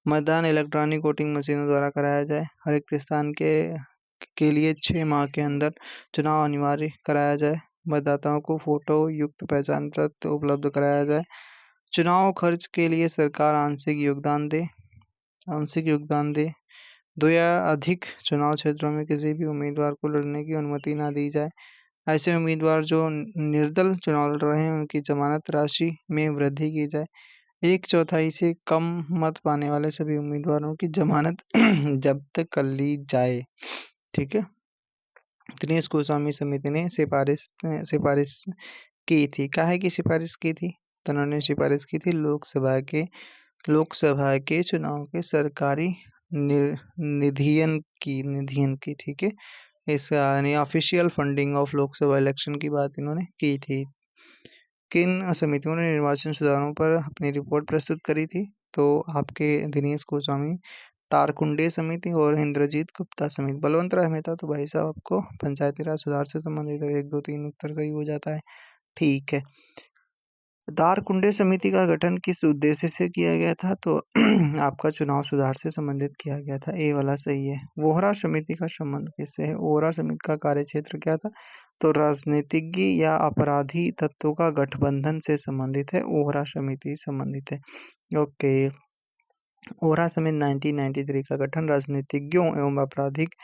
मतदान इलेक्ट्रॉनिक वोटिंग मशीनों द्वारा कराया जाए। हर एक स्थान के लिए 6 माह के अंदर चुनाव अनिवार्य कराया जाए। मतदाताओं को फोटो युक्त पहचान पत्र उपलब्ध कराया जाए। चुनाव खर्च के लिए सरकार आंशिक योगदान दे। 2 या अधिक चुनाव क्षेत्रों में किसी भी उम्मीदवार को लड़ने की अनुमति न दी जाए। ऐसे उम्मीदवार जो निर्दल चुनाव लड़ रहे हैं उनकी जमानत राशि में वृद्धि की जाए। 1/4 से कम मत पाने वाले सभी उम्मीदवारों की जमानत जब्त कर ली जाए, ठीक है। दिनेश गोस्वामी समिति ने सिफारिश की थी, काहे की सिफारिश की थी? तो उन्होंने सिफारिश की थी लोकसभा के चुनाव के सरकारी निधियन की, ठीक है। इसका यानी official funding of Lok Sabha election की बात इन्होंने की थी। किन समितियों ने निर्वाचन सुधारों पर अपनी रिपोर्ट प्रस्तुत करी थी? तो आपके दिनेश गोस्वामी तारकुंडे समिति और इंद्रजीत गुप्ता समिति। बलवंत राय मेहता तो भाई साहब आपको पंचायती राज सुधार से संबंधित 1 2 3 उत्तर सही हो जाता है। ठीक है। तारकुंडे समिति का गठन किस उद्देश्य से किया गया था? तो आपका चुनाव सुधार से संबंधित किया गया था, ए वाला सही है। वोहरा समिति का संबंध किससे है? वोहरा समिति का कार्यक्षेत्र क्या था? तो राजनीतिज्ञ या अपराधी तत्वों का गठबंधन से संबंधित है, वोहरा समिति संबंधित है। ओके। वोहरा समिति 1993 का गठन राजनीतिज्ञों एवं आपराधिक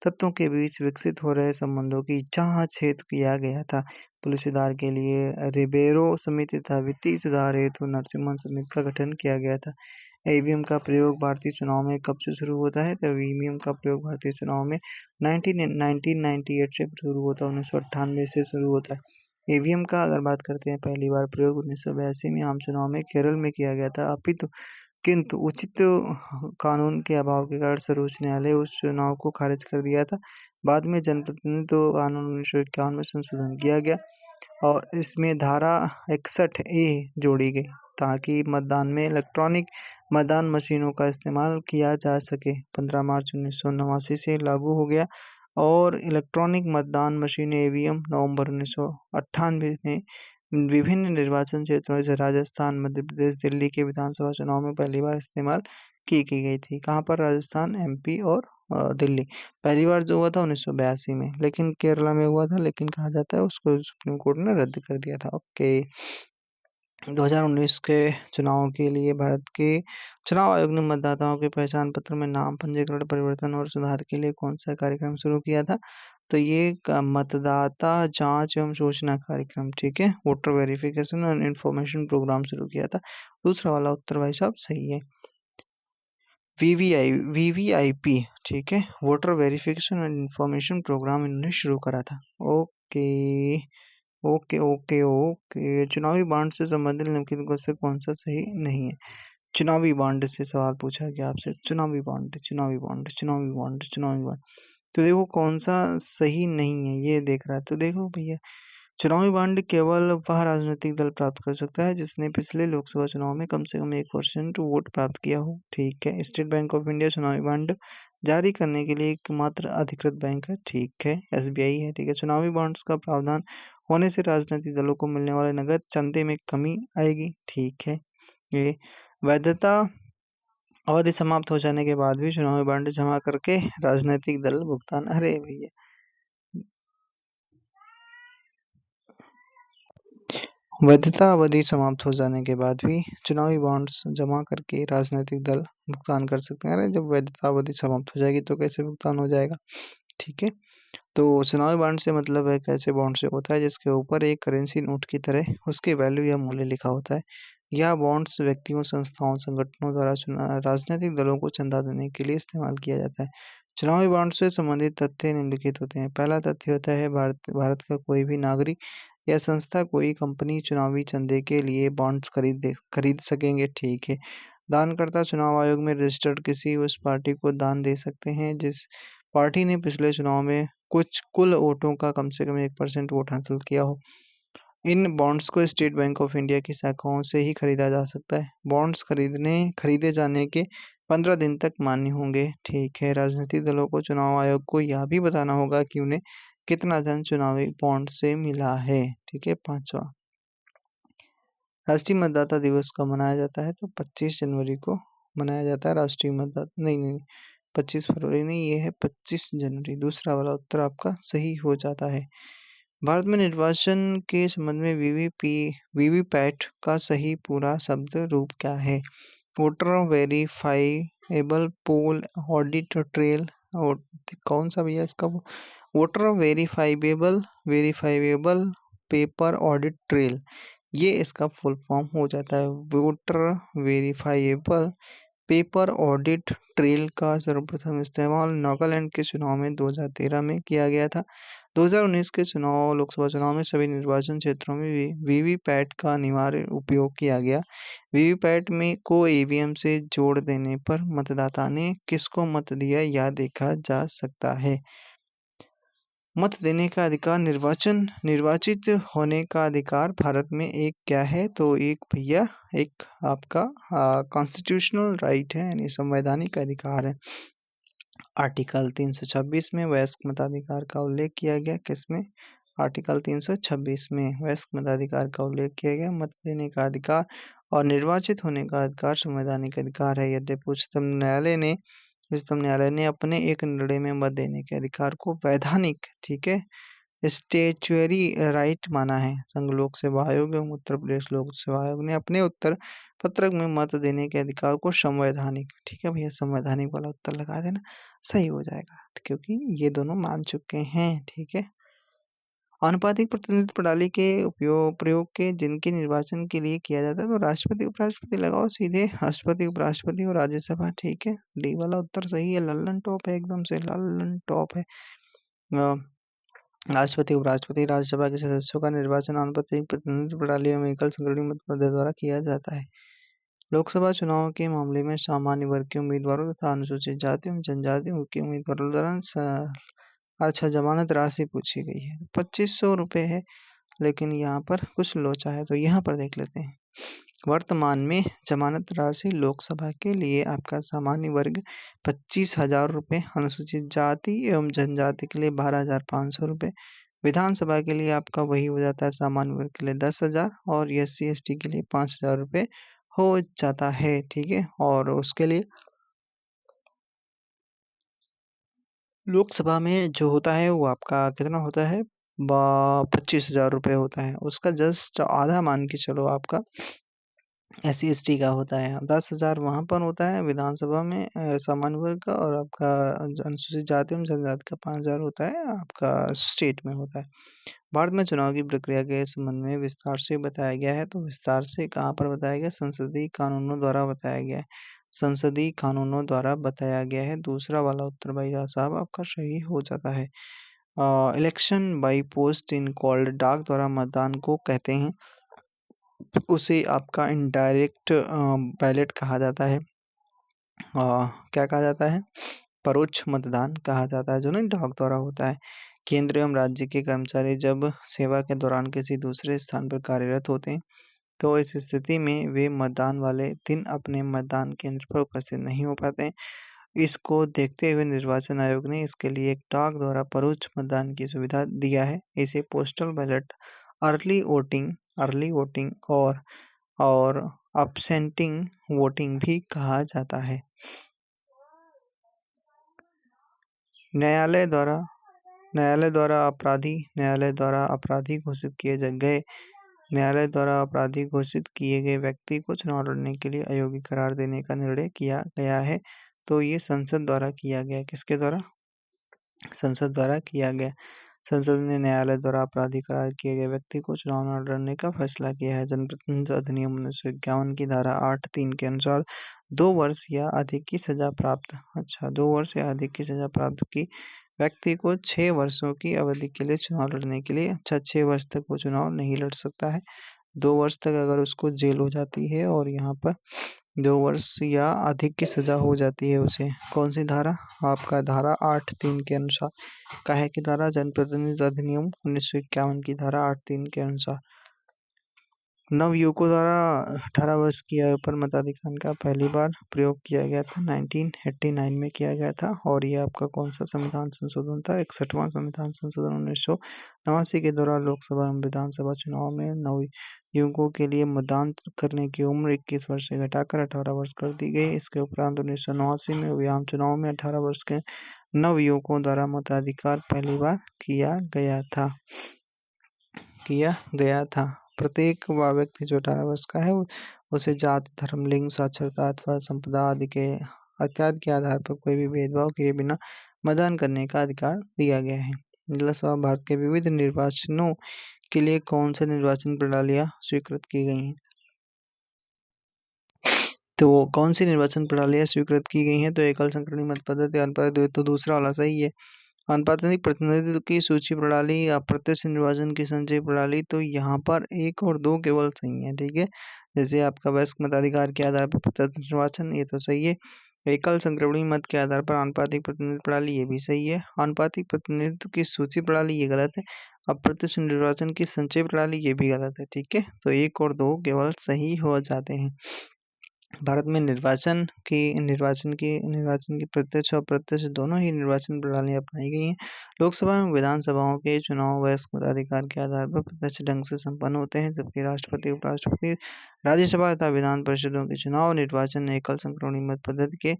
तत्वों के बीच विकसित हो रहे संबंधों की जांच हेतु किया गया था। पुलिस सुधार के लिए रिबेरो समिति तथा वित्तीय सुधार हेतु नरसिम्हन समिति का गठन किया गया था। ईवीएम का प्रयोग भारतीय चुनाव में कब से शुरू होता है? तो ईवीएम का प्रयोग भारतीय चुनाव में 1998 से शुरू होता है, 1998 से शुरू होता है। ईवीएम का अगर बात करते हैं, पहली बार प्रयोग 1982 में आम चुनाव में केरल में किया गया था, किंतु उचित कानून के अभाव के कारण सर्वोच्च न्यायालय उस चुनाव को खारिज कर दिया था। बाद में जनप्रतिनिधित्व कानून 1951 में संशोधन किया गया और इसमें धारा 61A जोड़ी गई ताकि मतदान में इलेक्ट्रॉनिक मतदान मशीनों का इस्तेमाल किया जा सके। 15 मार्च 1989 से लागू हो गया और इलेक्ट्रॉनिक मतदान मशीनें ईवीएम नवंबर 1998 में विभिन्न निर्वाचन क्षेत्रों जैसे राजस्थान, मध्य प्रदेश, दिल्ली के विधानसभा चुनाव में पहली बार इस्तेमाल की गई थी। कहाँ पर? राजस्थान, एमपी और दिल्ली। पहली बार जो हुआ था 1982 में, लेकिन केरला में हुआ था, लेकिन कहा जाता है उसको सुप्रीम कोर्ट ने रद्द कर दिया था। ओके। 2019 के चुनाव के लिए भारत के चुनाव आयोग ने मतदाताओं के पहचान पत्र में नाम पंजीकरण परिवर्तन और सुधार के लिए कौन सा कार्यक्रम शुरू किया था? तो ये मतदाता जांच एवं सूचना कार्यक्रम, ठीक है, voter verification and information program शुरू किया था। दूसरा वाला उत्तर भाई साहब सही है। वीवीआईपी, ठीक है, voter verification and information program इन्होंने शुरू करा था। Okay okay okay okay. चुनावी बॉन्ड से संबंधित निम्नलिखित में से कौन सा सही नहीं है? चुनावी बॉन्ड से सवाल पूछा गया आपसे। चुनावी बॉन्ड, चुनावी बॉन्ड, चुनावी बॉन्ड, चुनावी बॉन्ड, तो देखो कौन सा सही नहीं है, ये देख रहा है। तो देखो भैया, चुनावी बॉन्ड केवल वह राजनीतिक दल प्राप्त कर सकता है जिसने पिछले लोकसभा चुनाव में कम से कम 1% वोट प्राप्त किया हो, ठीक है। स्टेट बैंक ऑफ इंडिया चुनावी बॉन्ड जारी करने के लिए एकमात्र अधिकृत बैंक है, ठीक है, एसबीआई है, ठीक है। चुनावी बॉन्ड्स का प्रावधान होने से राजनीतिक दलों को मिलने वाले नगद चंदे में कमी आएगी, ठीक है। ये वैधता अवधि समाप्त हो जाने के बाद भी चुनावी बॉन्ड जमा करके राजनीतिक दल भुगतान, अरे भैया, वैधता अवधि समाप्त हो जाने के बाद भी चुनावी बॉन्ड्स जमा करके राजनीतिक दल भुगतान कर सकते हैं। अरे जब वैधता अवधि समाप्त हो जाएगी तो कैसे भुगतान हो जाएगा, ठीक है। तो चुनावी बॉन्ड से मतलब है कैसे बॉन्ड से होता है जिसके ऊपर एक करेंसी नोट की तरह उसके वैल्यू या मूल्य लिखा होता है। यह बॉन्ड्स व्यक्तियों, संस्थाओं, संगठनों द्वारा राजनीतिक दलों को चंदा देने के लिए इस्तेमाल किया जाता है। चुनावी बॉन्ड से संबंधित तथ्य निम्नलिखित होते हैं। पहला तथ्य होता है भारत का कोई भी नागरिक या संस्था, कोई कंपनी चुनावी चंदे के लिए बॉन्ड्स खरीद सकेंगे, ठीक है। दानकर्ता चुनाव आयोग में रजिस्टर्ड किसी उस पार्टी को दान दे सकते हैं जिस पार्टी ने पिछले चुनाव में कुछ कुल वोटों का कम से कम 1% वोट हासिल किया हो। इन बॉन्ड्स को स्टेट बैंक ऑफ इंडिया की शाखाओं से ही खरीदा जा सकता है। बॉन्ड्स खरीदे जाने के 15 दिन तक मान्य होंगे, ठीक है। राजनीतिक दलों को चुनाव आयोग को यह भी बताना होगा कि उन्हें कितना धन चुनावी बॉन्ड से मिला है, ठीक है। 5वां, राष्ट्रीय मतदाता दिवस कब मनाया जाता है? तो 25 जनवरी को मनाया जाता है राष्ट्रीय मतदाता, नहीं, 25 फरवरी नहीं, ये है 25 जनवरी। दूसरा वाला उत्तर आपका सही हो जाता है। भारत में निर्वाचन के संबंध में वीवीपैट का सही पूरा शब्द रूप क्या है? वोटर वेरीफाइएबल पोल ऑडिट ट्रेल, और कौन सा भैया इसका? Voter verifiable paper audit trail, ये इसका फुल फॉर्म हो जाता है। Voter verifiable paper audit trail का सर्वप्रथम इस्तेमाल नागालैंड के चुनाव में 2013 में किया गया था। 2019 के लोकसभा चुनाव में सभी निर्वाचन क्षेत्रों में वीवीपैट का अनिवार्य उपयोग किया गया। वीवीपैट में को ईवीएम से जोड़ देने पर मतदाता ने किसको मत दिया यह देखा जा सकता है। मत देने का अधिकार निर्वाचित होने का अधिकार भारत में एक क्या है? तो एक भैया एक आपका कॉन्स्टिट्यूशनल राइट है, यानी संवैधानिक अधिकार है। आर्टिकल 326 में वयस्क मताधिकार का उल्लेख किया गया। किसमें? आर्टिकल 326 में वयस्क मताधिकार का उल्लेख किया गया। मत देने का अधिकार और निर्वाचित होने का अधिकार संवैधानिक अधिकार है। यद्यपि उच्चतम न्यायालय ने अपने एक निर्णय में मत देने के अधिकार को वैधानिक, ठीक है, स्टेचुअरी राइट माना है। संघ लोक सेवा आयोग एवं उत्तर प्रदेश लोक सेवा आयोग ने अपने उत्तर पत्रक में मत देने के अधिकार को संवैधानिक, ठीक है भैया, संवैधानिक वाला उत्तर लगा देना, सही हो जाएगा, क्योंकि ये दोनों मान चुके हैं, ठीक है। आनुपातिक प्रतिनिधित्व प्रणाली के प्रयोग के जिनके निर्वाचन के लिए किया जाता है, तो राष्ट्रपति उपराष्ट्रपति लगाओ सीधे, राष्ट्रपति उपराष्ट्रपति और राज्यसभा, ठीक है। डी वाला उत्तर सही है, लल्लन टॉप है, एकदम से लल्लन टॉप है। राष्ट्रपति उपराष्ट्रपति राज्यसभा के सदस्यों का निर्वाचन आनुपातिक प्रतिनिधित्व प्रणाली में एकल संगठित मतपत्र द्वारा किया जाता है। लोकसभा चुनाव के मामले में सामान्य वर्ग के उम्मीदवारों तथा अनुसूचित जाति एवं जनजाति के उम्मीदवारों द्वारा अच्छा जमानत राशि पूछी गई है, 2500 रुपये है, लेकिन यहाँ पर कुछ लोचा है, तो यहाँ पर देख लेते हैं। वर्तमान में जमानत राशि लोकसभा के लिए आपका सामान्य वर्ग 25,000 रुपये, अनुसूचित जाति एवं जनजाति के लिए 12,500 रुपये, विधानसभा के लिए आपका वही हो जाता है, सामान्य वर्ग के लिए 10,000 और SC/ST के लिए 5,000 रुपये हो जाता है, ठीक है। और उसके लिए लोकसभा में जो होता है वो आपका कितना होता है? 25,000 रुपये होता है। उसका जस्ट आधा मान के चलो आपका SC/ST का होता है, 10,000 वहाँ पर होता है विधानसभा में सामान्य वर्ग का, और आपका अनुसूचित जाति एवं जनजाति का 5,000 होता है आपका स्टेट में होता है। भारत में चुनाव की प्रक्रिया के संबंध में विस्तार से बताया गया है, तो विस्तार से कहाँ पर बताया गया? संसदीय कानूनों द्वारा बताया गया है, संसदीय कानूनों द्वारा बताया गया है। दूसरा वाला उत्तर भैया साहब आपका सही हो जाता है। Election by post in called, डाक द्वारा मतदान को कहते हैं, उसे आपका इनडायरेक्ट बैलेट कहा जाता है। क्या कहा जाता है? परोक्ष मतदान कहा जाता है, जो ना डाक द्वारा होता है। केंद्र एवं राज्य के कर्मचारी जब सेवा के दौरान किसी दूसरे स्थान पर कार्यरत होते हैं, तो इस स्थिति में वे मतदान वाले दिन अपने मतदान केंद्र पर उपस्थित नहीं हो पाते हैं। इसको देखते हुए निर्वाचन आयोग ने इसके लिए एक डाक द्वारा परोक्ष मतदान की सुविधा दिया है। इसे पोस्टल बैलेट, अर्ली वोटिंग और अब्सेंटिंग वोटिंग भी कहा जाता है। न्यायालय द्वारा अपराधी घोषित किए गए व्यक्ति को चुनाव लड़ने के लिए अयोग्य करार देने का निर्णय किया गया है, तो ये संसद द्वारा किया गया। किसके द्वारा? संसद द्वारा किया गया। संसद ने न्यायालय द्वारा अपराधी करार किए गए व्यक्ति को चुनाव न लड़ने का फैसला किया है। जनप्रतिनिधित्व अधिनियम 1951 की धारा 8(3) के अनुसार 2 वर्ष या अधिक की सजा प्राप्त की व्यक्ति को 6 वर्षों की अवधि के लिए चुनाव लड़ने के लिए 6 वर्ष तक वो चुनाव नहीं लड़ सकता है। 2 वर्ष तक अगर उसको जेल हो जाती है, और यहाँ पर 2 वर्ष या अधिक की सजा हो जाती है उसे। कौन सी धारा? आपका धारा 8(3) के अनुसार। काहे की धारा? जनप्रतिनिधित्व अधिनियम 1951 की धारा 8(3) के अनुसार। नवयुवकों द्वारा 18 वर्ष की आयु पर मताधिकार का पहली बार प्रयोग किया गया था, 1989 में किया गया था। और ये आपका कौन सा संविधान संशोधन था? 61वां संविधान संशोधन 1989 के दौरान लोकसभा एवं विधानसभा चुनाव में नवयुवकों के लिए मतदान करने की उम्र 21 वर्ष से घटाकर 18 वर्ष कर दी गई। इसके उपरांत 1989 में हुए आम चुनाव में 18 वर्ष के नवयुवकों द्वारा मताधिकार पहली बार किया गया था। प्रत्येक व्यक्ति जो 18 वर्ष का है उसे जाति, धर्म, लिंग, साक्षरता अथवा संपदा आदि इत्यादि के आधार पर कोई भी भेदभाव किए बिना मतदान करने का अधिकार दिया गया है। लोकसभा भारत के विविध निर्वाचनों के लिए कौन सी निर्वाचन प्रणालियां स्वीकृत की गई हैं? तो कौन सी निर्वाचन प्रणालियां स्वीकृत की गई हैं? तो एकल संक्रमण मत पद्धति, तो दूसरा वाला सही है। आनुपातिक प्रतिनिधित्व की सूची प्रणाली, अप्रत्यक्ष निर्वाचन की संचयी प्रणाली, तो यहाँ पर 1 और 2 केवल सही है, ठीक है। जैसे आपका वयस्क मताधिकार के आधार पर प्रत्यक्ष निर्वाचन, ये तो सही है। एकल संक्रमणी मत के आधार पर आनुपातिक प्रतिनिधित्व प्रणाली, ये भी सही है। आनुपातिक प्रतिनिधित्व की सूची प्रणाली, ये गलत है। अप्रत्यक्ष निर्वाचन की संचय प्रणाली, ये भी गलत है। ठीक है, तो 1 और 2 केवल सही हो जाते हैं। भारत में निर्वाचन की प्रत्यक्ष और अप्रत्यक्ष दोनों ही निर्वाचन प्रणालियां अपनाई गई हैं। लोकसभा एवं विधानसभाओं के चुनाव वयस्क मताधिकार के आधार पर प्रत्यक्ष ढंग से संपन्न होते हैं, जबकि राष्ट्रपति, उपराष्ट्रपति, राज्यसभा तथा विधान परिषदों के चुनाव निर्वाचन एकल संक्रमणी मत पद्धति के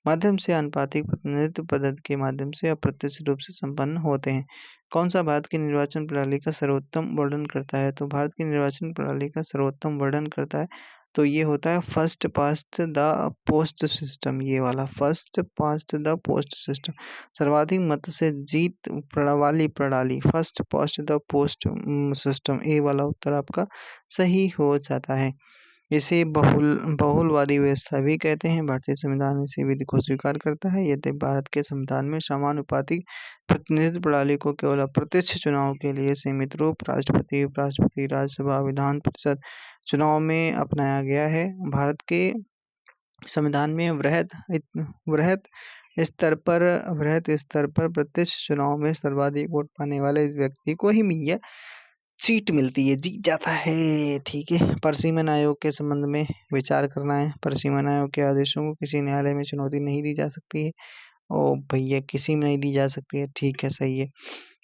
माध्यम से, आनुपातिक प्रतिनिधित्व पद्धति के माध्यम से अप्रत्यक्ष रूप से संपन्न होते हैं। कौन सा भारत की निर्वाचन प्रणाली का सर्वोत्तम वर्णन करता है? तो भारत की निर्वाचन प्रणाली का सर्वोत्तम वर्णन करता है तो ये होता है first past the post system, ये वाला first past the post system, सर्वाधिक मत से जीत वाली प्रणाली, first past the post system, ये वाला उत्तर आपका सही हो जाता है। इसे बहुलवादी व्यवस्था भी कहते हैं। भारतीय संविधान इसी विधि को स्वीकार करता है। यद्यपि भारत के संविधान में समानुपातिक प्रतिनिधित्व प्रणाली को केवल अप्रत्यक्ष चुनाव के लिए सीमित रूप राष्ट्रपति, उपराष्ट्रपति, राज्यसभा, विधान परिषद चुनाव में अपनाया गया है। भारत के संविधान में वृहत स्तर पर प्रत्यक्ष चुनाव में सर्वाधिक वोट पाने वाले व्यक्ति को ही यह सीट मिलती है, जीत जाता है। ठीक है, परसीमन आयोग के संबंध में विचार करना है। परसीमन आयोग के आदेशों को किसी न्यायालय में चुनौती नहीं दी जा सकती है। ओ भैया, किसी में नहीं दी जा सकती है। ठीक है, सही है।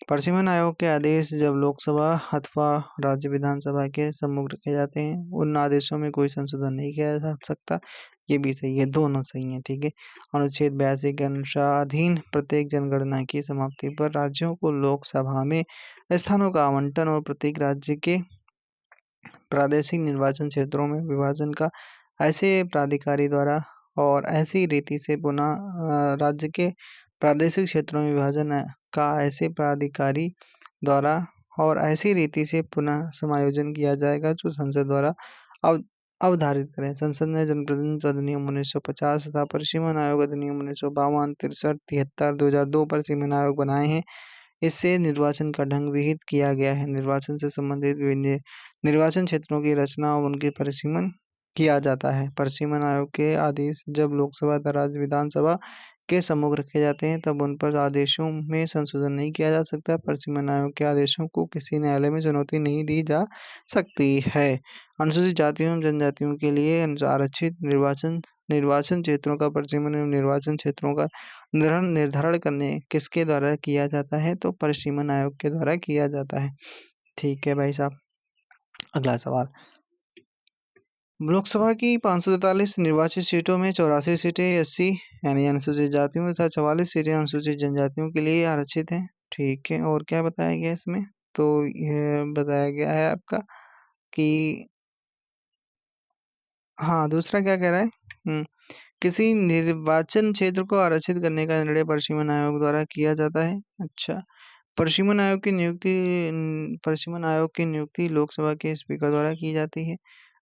परसीमन आयोग के आदेश जब लोकसभा अथवा राज्य विधानसभा के सम्मुख रखे जाते हैं, उन आदेशों में कोई संशोधन नहीं किया जा सकता, ये भी सही है। दोनों सही है। ठीक है, अनुच्छेद 82 के अनुसार अधीन प्रत्येक जनगणना की समाप्ति पर राज्यों को लोकसभा में स्थानों का आवंटन और प्रत्येक राज्य के प्रादेशिक निर्वाचन क्षेत्रों में विभाजन का ऐसे प्राधिकारी द्वारा और ऐसी रीति से पुनः राज्य के प्रादेशिक क्षेत्रों में विभाजन का ऐसे प्राधिकारी द्वारा और ऐसी रीति से पुनः समायोजन किया जाएगा जो संसद द्वारा अवधारित करें। संसद ने जनप्रतिनिधित्व अधिनियम 1950 तथा परसीमन आयोग अधिनियम 1952, 63, 73, 2002 परसीमन आयोग बनाए हैं। इससे निर्वाचन का ढंग विहित किया गया है। निर्वाचन से संबंधित विभिन्न निर्वाचन क्षेत्रों की रचना और उनके परिसीमन किया जाता है। परसीमन आयोग के आदेश जब लोकसभा तथा राज्य विधानसभा के सम्मुख रखे जाते हैं, तब उन पर आदेशों में संशोधन नहीं किया जा सकता। परसीमन आयोग के आदेशों को किसी न्यायालय में चुनौती नहीं दी जा सकती है। अनुसूचित जातियों एवं जनजातियों के लिए आरक्षित निर्वाचन क्षेत्रों का परिसीमन एवं निर्वाचन क्षेत्रों का निर्धारण करने किसके द्वारा किया जाता है? तो परिसीमन आयोग के द्वारा किया जाता है। ठीक है भाई साहब, अगला सवाल। लोकसभा की 543 निर्वाचित सीटों में 84 सीटें एससी यानी अनुसूचित जातियों तथा 44 सीटें अनुसूचित जनजातियों के लिए आरक्षित हैं। ठीक है, और क्या बताया गया इसमें? तो यह बताया गया है आपका कि हाँ, दूसरा क्या कह रहा है? किसी निर्वाचन क्षेत्र को आरक्षित करने का निर्णय परिसीमन आयोग द्वारा किया जाता है। अच्छा, परिसीमन आयोग की नियुक्ति लोकसभा के स्पीकर द्वारा की जाती है।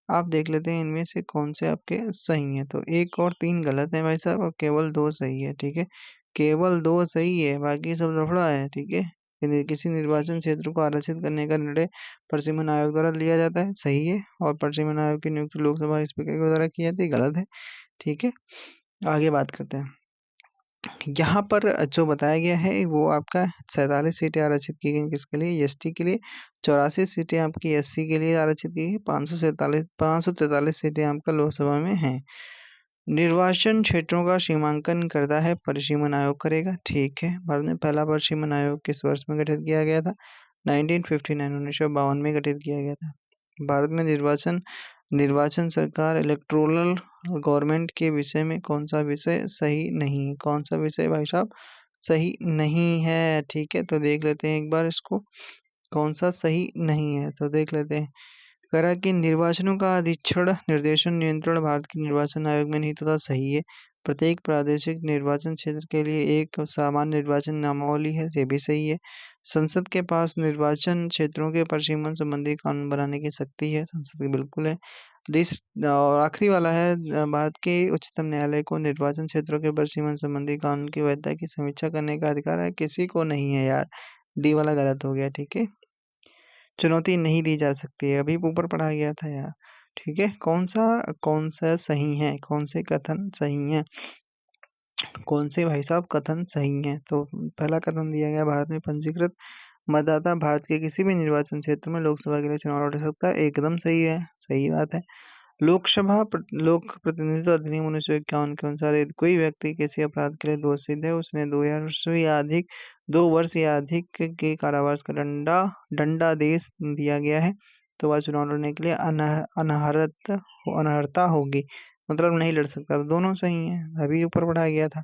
आप देख लेते हैं इनमें से कौन से आपके सही हैं। तो 1 और 3 गलत है भाई साहब, और केवल 2 सही है। ठीक है, केवल 2 सही है, बाकी सब लफड़ा है। ठीक है, किसी निर्वाचन क्षेत्र को आरक्षित करने का निर्णय परिसीमन आयोग द्वारा लिया जाता है, सही है। और परिसीमन आयोग की नियुक्ति लोकसभा स्पीकर के द्वारा की जाती है, गलत है। ठीक है, आगे बात करते हैं। यहाँ पर जो बताया गया है वो आपका 47 सीटें आरक्षित की गई किसके लिए? एसटी के लिए। 84 सीटें आपकी एससी के लिए आरक्षित की गई। 543 सीटें आपका लोकसभा में हैं। निर्वाचन क्षेत्रों का सीमांकन करता है परिसीमन आयोग करेगा। ठीक है, भारत में पहला परिसीमन आयोग किस वर्ष में गठित किया गया था? 1952 में गठित किया गया था। भारत में निर्वाचन सरकार इलेक्टोरल गवर्नमेंट के विषय में कौन सा विषय सही नहीं है? कौन सा विषय भाई साहब सही नहीं है? ठीक है, तो देख लेते हैं एक बार इसको, कौन सा सही नहीं है तो देख लेते हैं। कह रहा है कि निर्वाचनों का अधीक्षण, निर्देशन, नियंत्रण भारत के निर्वाचन आयोग में निहित होता, सही है। प्रत्येक प्रादेशिक निर्वाचन क्षेत्र के लिए एक सामान्य निर्वाचन नामावली है, ये भी सही है। संसद के पास निर्वाचन क्षेत्रों के परिसीमन संबंधी कानून बनाने की शक्ति है, संसद की बिल्कुल है। और आखिरी वाला है, भारत के उच्चतम न्यायालय को निर्वाचन क्षेत्रों के परिसीमन संबंधी कानून की वैधता की समीक्षा करने का अधिकार है, किसी को नहीं है यार। डी वाला गलत हो गया। ठीक है, चुनौती नहीं दी जा सकती है, अभी ऊपर पढ़ा गया था यार। ठीक है, कौन सा सही है, कौन से कथन सही है? कौन से भाई साहब कथन सही हैं? तो पहला कथन दिया गया, भारत में पंजीकृत मतदाता भारत के किसी भी निर्वाचन क्षेत्र में लोकसभा के लिए चुनाव लड़ सकता है। एकदम सही है, सही बात है। लोक प्रतिनिधित्व अधिनियम 1951 के अनुसार यदि कोई व्यक्ति किसी अपराध के लिए दोषी है, उसने 2 वर्ष या अधिक के कारावास का दंडादेश दिया गया है, तो वह चुनाव लड़ने के लिए अनर्हता होगी, मतलब नहीं लड़ सकता। तो दोनों सही है, अभी ऊपर बढ़ाया गया था।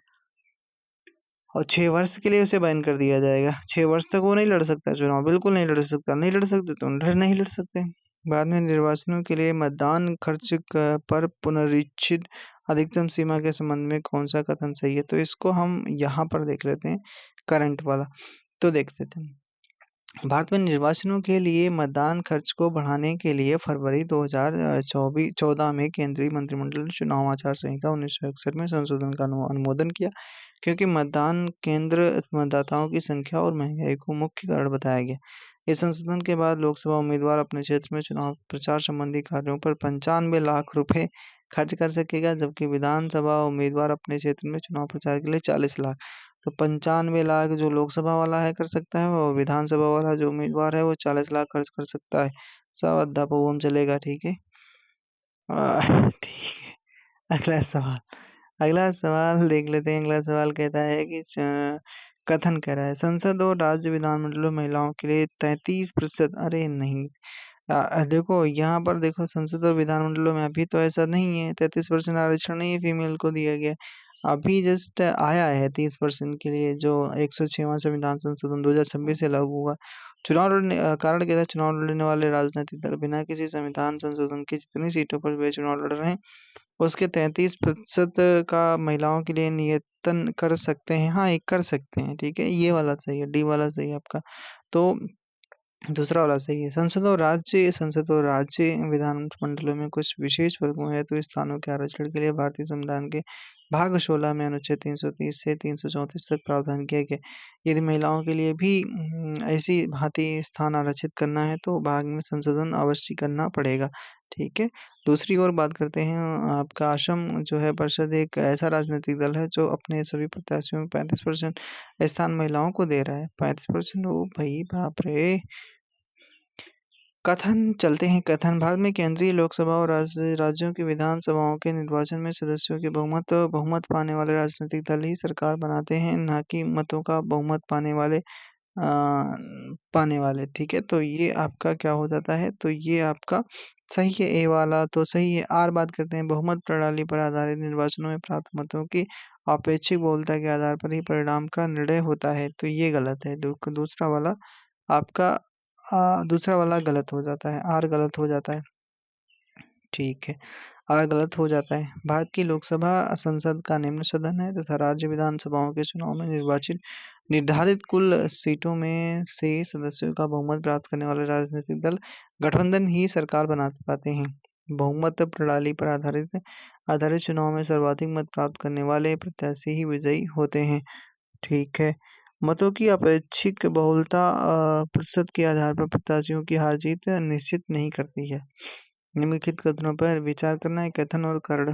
और 6 वर्ष के लिए उसे बैन कर दिया जाएगा। 6 वर्ष तक वो नहीं लड़ सकता चुनाव, बिल्कुल नहीं लड़ सकता। नहीं लड़ सकते तो नहीं लड़ सकते। बाद में निर्वाचनों के लिए मतदान खर्च पर पुनरीक्षित अधिकतम सीमा के संबंध में कौन सा कथन सही है? तो इसको हम यहाँ पर देख लेते हैं, करंट वाला। तो देख लेते हैं, भारत में निर्वाचनों के लिए मतदान खर्च को बढ़ाने के लिए फरवरी 2014 में केंद्रीय मंत्रिमंडल ने चुनाव आचार संहिता 1961 में संशोधन का अनुमोदन किया, क्योंकि मतदान केंद्र मतदाताओं की संख्या और महंगाई को मुख्य कारण बताया गया। इस संशोधन के बाद लोकसभा उम्मीदवार अपने क्षेत्र में चुनाव प्रचार संबंधी कार्यों पर 95 लाख रुपए खर्च कर सकेगा, जबकि विधानसभा उम्मीदवार अपने क्षेत्र में चुनाव प्रचार के लिए 40 लाख। तो 95 लाख जो लोकसभा वाला है कर सकता है, और विधानसभा वाला जो उम्मीदवार है वो 40 लाख खर्च कर सकता है। सब अद्दा पौम चलेगा, ठीक है। ठीक है। अगला सवाल, अगला सवाल देख लेते हैं। अगला सवाल कहता है कि कथन कह रहा है, संसद और राज्य विधानमंडलों में महिलाओं के लिए 33%। अरे नहीं, देखो यहाँ पर देखो, संसद और विधानमंडलों में अभी तो ऐसा नहीं है, 33% आरक्षण नहीं है फीमेल को दिया गया। अभी जस्ट आया है 30% के लिए, जो 106वां संविधान संशोधन 2026 से लागू हुआ। कारण क्या था, चुनाव लड़ने वाले राजनीतिक दल बिना किसी संविधान संशोधन की जितनी सीटों पर वे चुनाव लड़ रहे हैं, उसके 33% का महिलाओं के लिए नियतन कर सकते हैं। हाँ, एक कर सकते हैं, ठीक है, ये वाला सही है, डी वाला सही है आपका। तो दूसरा वाला सही है। संसद और राज्य विधानमंडलों में कुछ विशेष वर्गों हेतु स्थानों के आरक्षण के लिए भारतीय संविधान के भाग 16 में अनुच्छेद 330 से 334 तक प्रावधान किया गया। यदि महिलाओं के लिए भी ऐसी भांति स्थान आरक्षित करना है तो भाग में संशोधन अवश्य करना पड़ेगा, ठीक है। दूसरी ओर बात करते हैं, आपका असम जो है परिषद एक ऐसा राजनीतिक दल है जो अपने सभी प्रत्याशियों में 35% स्थान महिलाओं को दे रहा है। 35%, ओ भाई बाप रे। कथन चलते हैं, कथन, भारत में केंद्रीय लोकसभा और राज्यों की विधानसभाओं के निर्वाचन में सदस्यों के बहुमत पाने वाले राजनीतिक दल ही सरकार बनाते हैं, न कि मतों का बहुमत पाने वाले, ठीक है। तो ये आपका क्या हो जाता है, तो ये आपका सही है, ए वाला तो सही है। आर बात करते हैं, बहुमत प्रणाली पर आधारित निर्वाचनों में प्राप्त मतों की अपेक्षित बहुलता के आधार पर ही परिणाम का निर्णय होता है, तो ये गलत है। दूसरा वाला आपका दूसरा वाला गलत हो जाता है, आर गलत हो जाता है, ठीक है, आर गलत हो जाता है। भारत की लोकसभा संसद का निम्न सदन है तथा राज्य विधानसभाओं के चुनाव में निर्धारित कुल सीटों में से सदस्यों का बहुमत प्राप्त करने वाले राजनीतिक दल गठबंधन ही सरकार बना पाते हैं। बहुमत प्रणाली पर आधारित चुनाव में सर्वाधिक मत प्राप्त करने वाले प्रत्याशी ही विजयी होते हैं, ठीक है। मतों की अपेक्षित बहुलता प्रतिशत के आधार पर प्रत्याशियों की हार जीत निश्चित नहीं करती है। निम्नलिखित कथनों पर विचार करना है, कथन और करण।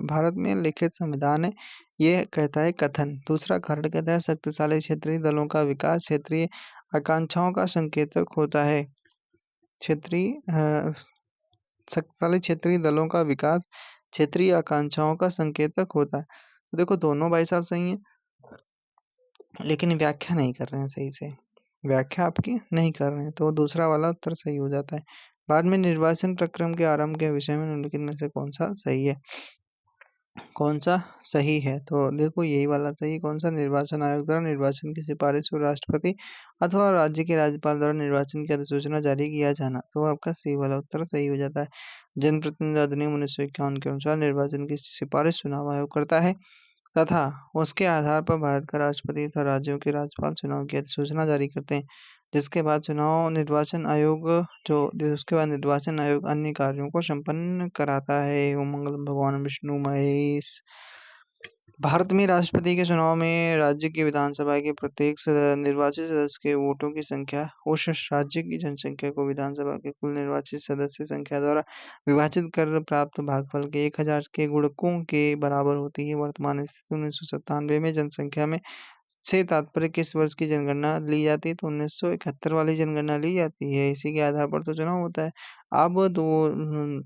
भारत में लिखित संविधान है, ये कहता है कथन। दूसरा करण कहता है, शक्तिशाली क्षेत्रीय दलों का विकास क्षेत्रीय आकांक्षाओं का संकेतक होता है। शक्तिशाली क्षेत्रीय दलों का विकास क्षेत्रीय आकांक्षाओं का संकेतक होता है। तो देखो दोनों भाई साहब सही हैं, लेकिन व्याख्या नहीं कर रहे हैं सही से, व्याख्या आपकी नहीं कर रहे हैं, तो दूसरा वाला उत्तर सही हो जाता है। बाद में निर्वाचन प्रक्रम के आरंभ के विषय में निम्नलिखित में से कौन सा सही है, कौन सा सही है? तो देखो यही वाला सही। कौन सा, निर्वाचन आयोग द्वारा निर्वाचन की सिफारिश को राष्ट्रपति अथवा राज्य के राज्यपाल द्वारा निर्वाचन की अधिसूचना जारी किया जाना, तो आपका सी वाला उत्तर सही हो जाता है। जनप्रतिनिधि अधिनियम 1951 के अनुसार निर्वाचन की सिफारिश चुनाव आयोग करता है तथा उसके आधार पर भारत का राष्ट्रपति तथा राज्यों के राज्यपाल चुनाव की अधिसूचना जारी करते हैं, जिसके बाद निर्वाचन आयोग अन्य कार्यों को संपन्न कराता है। ओम मंगलम भगवान विष्णु महेश। भारत में राष्ट्रपति के चुनाव में राज्य की विधानसभा के प्रत्येक निर्वाचित सदस्य के वोटों की संख्या उस राज्य की जनसंख्या को विधानसभा के कुल निर्वाचित सदस्य संख्या द्वारा विभाजित कर प्राप्त भागफल के 1000 के गुणकों के बराबर होती है। वर्तमान स्थिति 1997 में जनसंख्या में से तात्पर्य किस वर्ष की जनगणना ली जाती है? तो 1971 वाली जनगणना ली जाती है। इसी के आधार पर तो चुनाव होता है। अब दो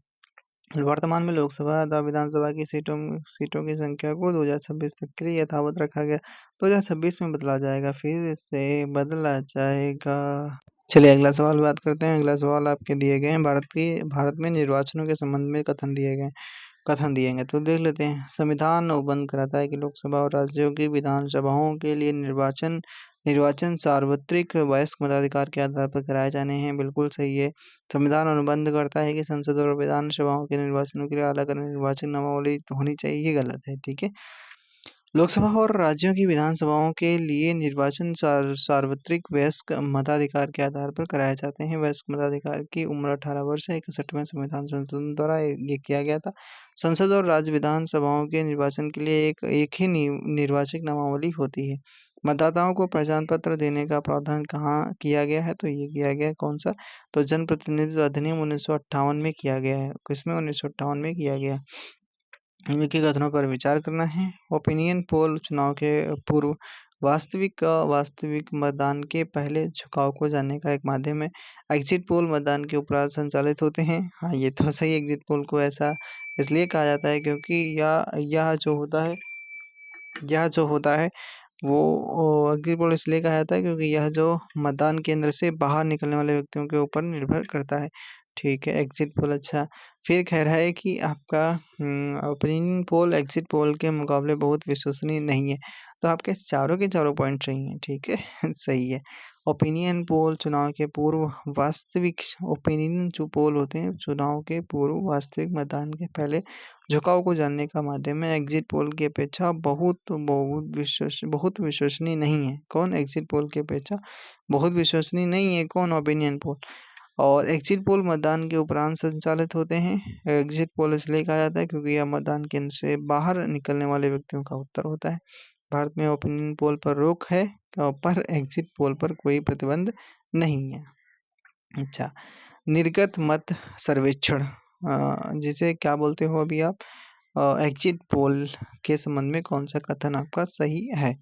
वर्तमान में लोकसभा तथा विधानसभा की सीटों की संख्या को 2026 तक के लिए यथावत रखा गया। 2026 में बदला जाएगा, फिर से बदला जाएगा। चलिए अगला सवाल बात करते हैं। अगला सवाल आपके दिए गए हैं, भारत में निर्वाचनों के संबंध में कथन दिए गए तो देख लेते हैं। संविधान उपबंध कराता है कि लोकसभा और राज्यों की विधानसभाओं के लिए निर्वाचन निर्वाचन सार्वत्रिक वयस्क मताधिकार के आधार पर कराए जाने हैं। बिल्कुल सही है। संविधान अनुबंध करता है कि संसद और विधानसभाओं के निर्वाचनों के लिए अलग अलग निर्वाचन नामावली होनी चाहिए। ये गलत है, ठीक है। लोकसभा और राज्यों की विधानसभाओं के लिए निर्वाचन सार्वत्रिक वयस्क मताधिकार के आधार पर कराए जाते हैं। वयस्क मताधिकार की उम्र 18 वर्ष है। 61वें संविधान संशोधन द्वारा ये किया गया था। संसद और राज्य विधानसभाओं के निर्वाचन के लिए एक ही निर्वाचक नामावली होती है। मतदाताओं को पहचान पत्र देने का प्रावधान कहाँ किया गया है? तो ये किया गया है कौन सा? तो जनप्रतिनिधित्व अधिनियम 1958 में किया गया है। किसमें? 1958 में किया गया। निम्न के कथनों पर विचार करना है। ओपिनियन पोल चुनाव के पूर्व वास्तविक मतदान के पहले झुकाव को जानने का एक माध्यम है। एग्जिट पोल मतदान के उपरांत संचालित होते हैं। हाँ, ये तो सही। एग्जिट पोल को ऐसा इसलिए कहा जाता है क्योंकि यह जो होता है वो एग्जिट पोल इसलिए कहा जाता है क्योंकि यह जो मतदान केंद्र से बाहर निकलने वाले व्यक्तियों के ऊपर निर्भर करता है। ठीक है, एग्जिट पोल। अच्छा, फिर कह रहा है कि आपका ओपिनियन पोल एग्जिट पोल के मुकाबले बहुत विश्वसनीय नहीं है। तो आपके चारों के चारों पॉइंट सही हैं, ठीक है। सही है। ओपिनियन पोल चुनाव के पूर्व वास्तविक ओपिनियन जो पोल होते हैं चुनाव के पूर्व वास्तविक मतदान के पहले झुकाव को जानने का माध्यम है। एग्जिट पोल की अपेक्षा बहुत विश्वसनीय नहीं है। कौन? एग्जिट पोल की अपेक्षा बहुत विश्वसनीय नहीं है। कौन? Opinion poll. और एग्जिट पोल मतदान के उपरांत संचालित होते हैं। एग्जिट पोल इसलिए कहा जाता है क्योंकि यह मतदान केंद्र से बाहर निकलने वाले व्यक्तियों का उत्तर होता है। भारत में ओपिनियन पोल पर रोक है, पर एग्जिट पोल पर कोई प्रतिबंध नहीं है। अच्छा, निर्गत मत सर्वेक्षण जिसे क्या बोलते हो अभी आप? एग्जिट पोल के संबंध में कौन सा कथन आपका सही है?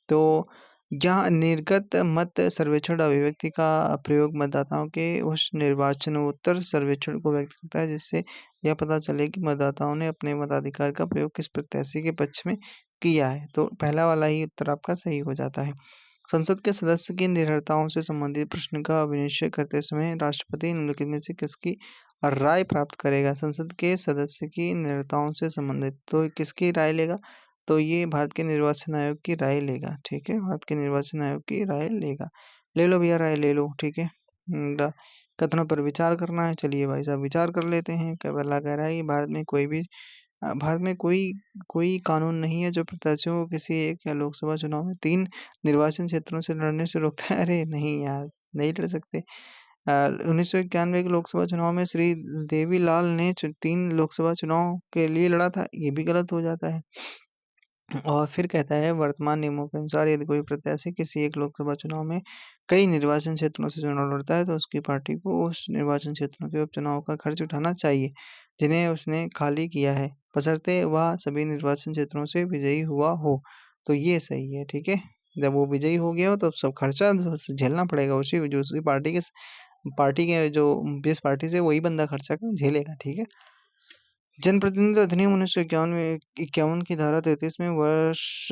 तो यहाँ निर्गत मत सर्वेक्षण अभिव्यक्ति का प्रयोग मतदाताओं के उस निर्वाचनोत्तर सर्वेक्षण को व्यक्त करता है जिससे यह पता चले कि मतदाताओं ने अपने मताधिकार का प्रयोग किस प्रत्याशी के पक्ष में किया है। तो पहला वाला ही उत्तर आपका सही हो जाता है। संसद के सदस्य की निर्भरताओं से संबंधित प्रश्न का विनिश्चय करते समय राष्ट्रपति निम्नलिखित में से किसकी राय प्राप्त करेगा? संसद के सदस्य की निर्भरताओं से संबंधित तो किसकी राय लेगा? तो ये भारत के निर्वाचन आयोग की राय लेगा। ठीक है, भारत के निर्वाचन आयोग की राय लेगा। ले लो भैया, राय ले लो। ठीक है, कथनों पर विचार करना है। चलिए भाई साहब विचार कर लेते हैं। पहला कह रहा है कि भारत में कोई कानून नहीं है जो प्रत्याशियों को किसी एक या लोकसभा चुनाव में 3 निर्वाचन क्षेत्रों से लड़ने से रोकता है। अरे नहीं यार, नहीं लड़ सकते। 1991 के लोकसभा चुनाव में श्री देवीलाल ने 3 लोकसभा चुनाव के लिए लड़ा था। ये भी गलत हो जाता है। और फिर कहता है वर्तमान नियमों के अनुसार यदि कोई प्रत्याशी किसी एक लोकसभा चुनाव में कई निर्वाचन क्षेत्रों से चुनाव लड़ता है तो उसकी पार्टी को उस निर्वाचन क्षेत्रों के उपचुनाव का खर्च उठाना चाहिए जिन्हें उसने खाली किया है, बशर्ते वह सभी निर्वाचन क्षेत्रों से विजयी हुआ हो। तो ये सही है। ठीक है, जब वो विजयी हो गया हो तो सब खर्चा झेलना पड़ेगा उसी पार्टी के जो जिस पार्टी से वही बंदा खर्चा झेलेगा। ठीक है। जनप्रतिनिधित्व अधिनियम 1951 की धारा 33 में वर्ष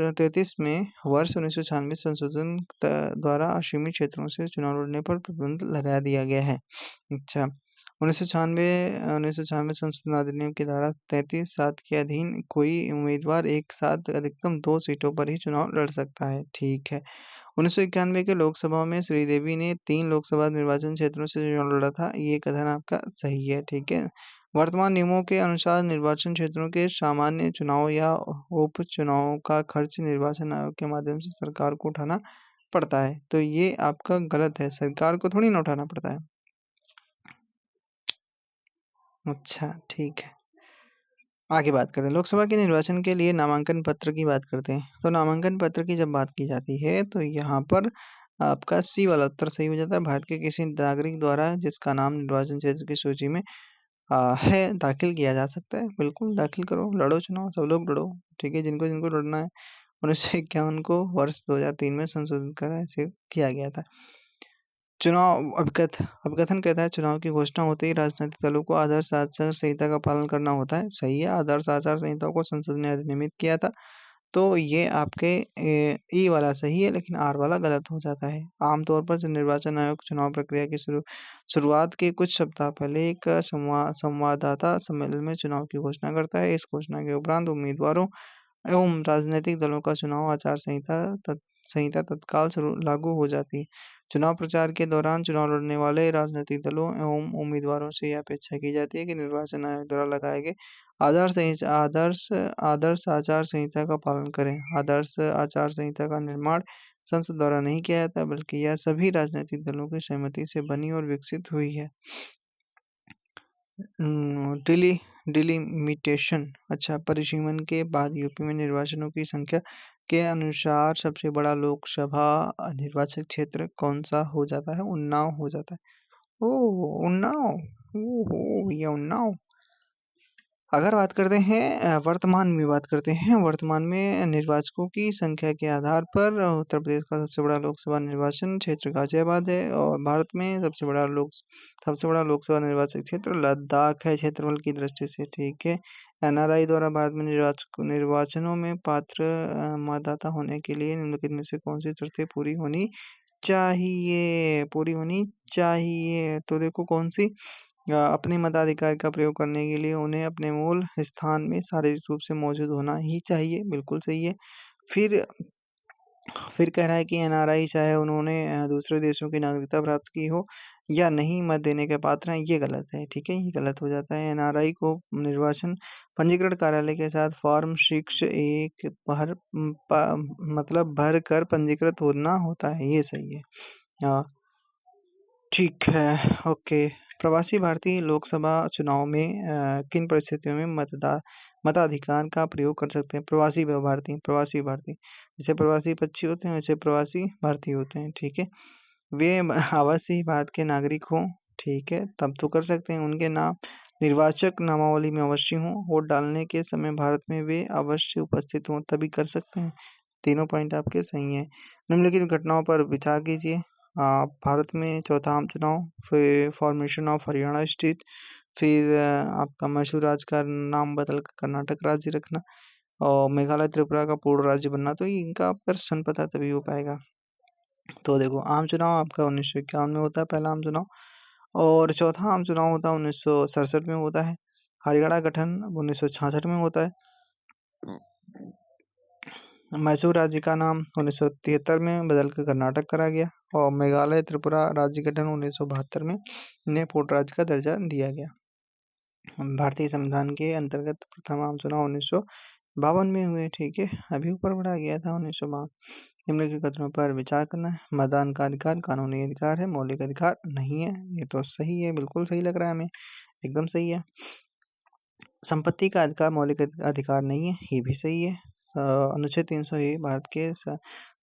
1996 संशोधन द्वारा असीमित क्षेत्रों से चुनाव लड़ने पर प्रतिबंध लगा दिया गया है। अच्छा, 1996 संशोधन अधिनियम की धारा 33(7) के अधीन कोई उम्मीदवार एक साथ अधिकतम 2 सीटों पर ही चुनाव लड़ सकता है। ठीक है। 1991 के लोकसभा में श्रीदेवी ने 3 लोकसभा निर्वाचन क्षेत्रों से चुनाव लड़ा था। ये कथन आपका सही है। ठीक है। वर्तमान नियमों के अनुसार निर्वाचन क्षेत्रों के सामान्य चुनाव या उपचुनाव का खर्च निर्वाचन आयोग के माध्यम से सरकार को उठाना पड़ता है। तो ये आपका गलत है, सरकार को थोड़ी ना उठाना पड़ता है। अच्छा, ठीक है। आगे बात करते हैं, लोकसभा के निर्वाचन के लिए नामांकन पत्र की बात करते हैं। तो नामांकन पत्र की जब बात की जाती है तो यहाँ पर आपका सी वाला उत्तर सही हो जाता है। भारत के किसी नागरिक द्वारा जिसका नाम निर्वाचन क्षेत्र की सूची में है, दाखिल किया जा सकता है। बिल्कुल दाखिल करो, लड़ो चुनाव, सब लोग लड़ो, ठीक है, जिनको जिनको लड़ना है। 1951 को वर्ष 2003 में संशोधित कर ऐसे किया गया था। चुनाव अभिकथन कहता है, चुनाव की घोषणा होते ही राजनीतिक दलों को आदर्श आचार संहिता का पालन करना होता है। सही है, आदर्श आचार संहिता को संसद ने अधिनियमित किया था। तो ये आपके ई वाला सही है, लेकिन आर वाला गलत हो जाता है। आमतौर पर निर्वाचन आयोग चुनाव प्रक्रिया की शुरुआत के कुछ सप्ताह पहले एक संवाददाता सम्मेलन में चुनाव की घोषणा करता है। इस घोषणा के उपरांत उम्मीदवारों एवं राजनीतिक दलों का चुनाव आचार संहिता तत्काल लागू हो जाती है। चुनाव प्रचार के दौरान चुनाव लड़ने वाले राजनीतिक दलों एवं उम्मीदवारों से यह अपेक्षा की जाती है कि निर्वाचन आयोग द्वारा लगाए गए आदर्श आचार संहिता का पालन करें। आदर्श आचार संहिता का निर्माण संसद द्वारा नहीं किया जाता, बल्कि यह सभी राजनीतिक दलों की सहमति से बनी और विकसित हुई है। डिलिमिटेशन, अच्छा, परिसीमन के बाद यूपी में निर्वाचनों की संख्या के अनुसार सबसे बड़ा लोकसभा निर्वाचन क्षेत्र कौन सा हो जाता है? उन्नाव हो जाता है। ओह, उन्नाव, ओहो, ये उन्नाव। अगर बात करते हैं वर्तमान में बात करते हैं, वर्तमान में निर्वाचकों की संख्या के आधार पर उत्तर प्रदेश का सबसे बड़ा लोकसभा निर्वाचन क्षेत्र गाजियाबाद है, और भारत में सबसे बड़ा लोकसभा निर्वाचन क्षेत्र लद्दाख है क्षेत्रफल की दृष्टि से, ठीक है। एनआरआई द्वारा भारत में निर्वाचनों में पात्र मतदाता होने के लिए निम्नलिखित में से कौन सी शर्तें पूरी होनी चाहिए? तो देखो कौन सी, अपने मताधिकार का प्रयोग करने के लिए उन्हें अपने मूल स्थान में शारीरिक रूप से मौजूद होना ही चाहिए, बिल्कुल सही है। फिर फिर कह रहा है कि एनआरआई चाहे उन्होंने दूसरे देशों की नागरिकता प्राप्त की हो या नहीं, मत देने के पात्र हैं, ये गलत है, ठीक है, ये गलत हो जाता है। एनआरआई को निर्वाचन पंजीकरण कार्यालय के साथ फॉर्म 6(1) मतलब भर कर पंजीकृत होना होता है, ये सही है। हाँ, ठीक है, ओके। प्रवासी भारतीय लोकसभा चुनाव में किन परिस्थितियों में मताधिकार का प्रयोग कर सकते हैं? प्रवासी भारतीय, जैसे प्रवासी पक्षी होते हैं वैसे प्रवासी भारतीय होते हैं, ठीक है। वे अवश्य ही भारत के नागरिक हों, ठीक है, तब तो कर सकते हैं। उनके नाम निर्वाचक नामावली में अवश्य हों, वोट डालने के समय भारत में वे अवश्य उपस्थित हों, तभी कर सकते हैं। तीनों पॉइंट आपके सही हैं। निम्नलिखित घटनाओं पर विचार कीजिए। भारत में चौथा आम चुनाव, फिर फॉर्मेशन ऑफ हरियाणा स्टेट, फिर आपका मैसूर राज्य का नाम बदल कर कर्नाटक राज्य रखना, और मेघालय त्रिपुरा का पूर्ण राज्य बनना। तो ये इनका प्रश्न पता तभी हो पाएगा। तो देखो, आम चुनाव आपका 1951 में होता है पहला आम चुनाव, और चौथा आम चुनाव होता है 1967 में होता है। हरियाणा गठन 1966 में होता है। मैसूर राज्य का नाम 1973 में बदलकर कर्नाटक करा गया, और मेघालय त्रिपुरा राज्य गठन 1972 में इन्हें पूर्ण राज्य का दर्जा दिया गया। भारतीय संविधान के अंतर्गत प्रथम आम चुनाव 1952 में हुए, ठीक है, अभी ऊपर बढ़ा गया था 1952। निम्नलिखित कथनों पर विचार करना है। मतदान का अधिकार कानूनी अधिकार है, मौलिक अधिकार नहीं है, ये तो सही है, बिल्कुल सही लग रहा है हमें, एकदम सही है। संपत्ति का अधिकार मौलिक अधिकार नहीं है, ये भी सही है। अनुच्छेद 300 भारत के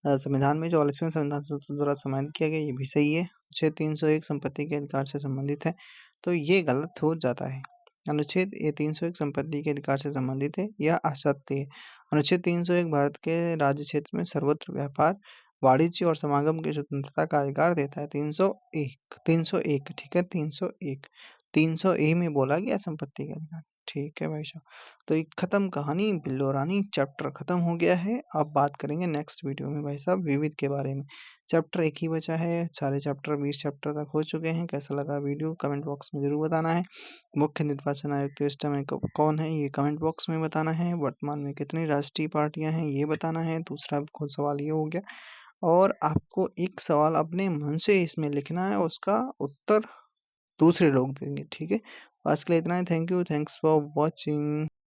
संविधान में 44वें संविधान संशोधन द्वारा सम्मानित किया गया, ये भी सही है। अनुच्छेद 301 संपत्ति के अधिकार से संबंधित है, तो ये गलत हो जाता है। अनुच्छेद 301 संपत्ति के अधिकार से संबंधित है, यह असत्य है। अनुच्छेद 301 भारत के राज्य क्षेत्र में सर्वत्र व्यापार, वाणिज्य और समागम की स्वतंत्रता का अधिकार देता है। 301, ठीक है, 301, 300 में बोला गया संपत्ति का अधिकार, ठीक है भाई साहब। तो ये खत्म कहानी, बिल्लो रानी चैप्टर खत्म हो गया है। अब बात करेंगे नेक्स्ट वीडियो में भाई साहब विविध के बारे में। चैप्टर एक ही बचा है, सारे चैप्टर 20 चैप्टर तक हो चुके हैं। कैसा लगा वीडियो कमेंट बॉक्स में जरूर बताना है। मुख्य निर्वाचन आयुक्त इस समय कौन है, ये कमेंट बॉक्स में बताना है। वर्तमान में कितनी राष्ट्रीय पार्टियां हैं, ये बताना है। दूसरा खुद सवाल ये हो गया, और आपको एक सवाल अपने मन से इसमें लिखना है, उसका उत्तर दूसरे लोग देंगे, ठीक है। आज के लिए इतना ही। Thank you, thanks for watching.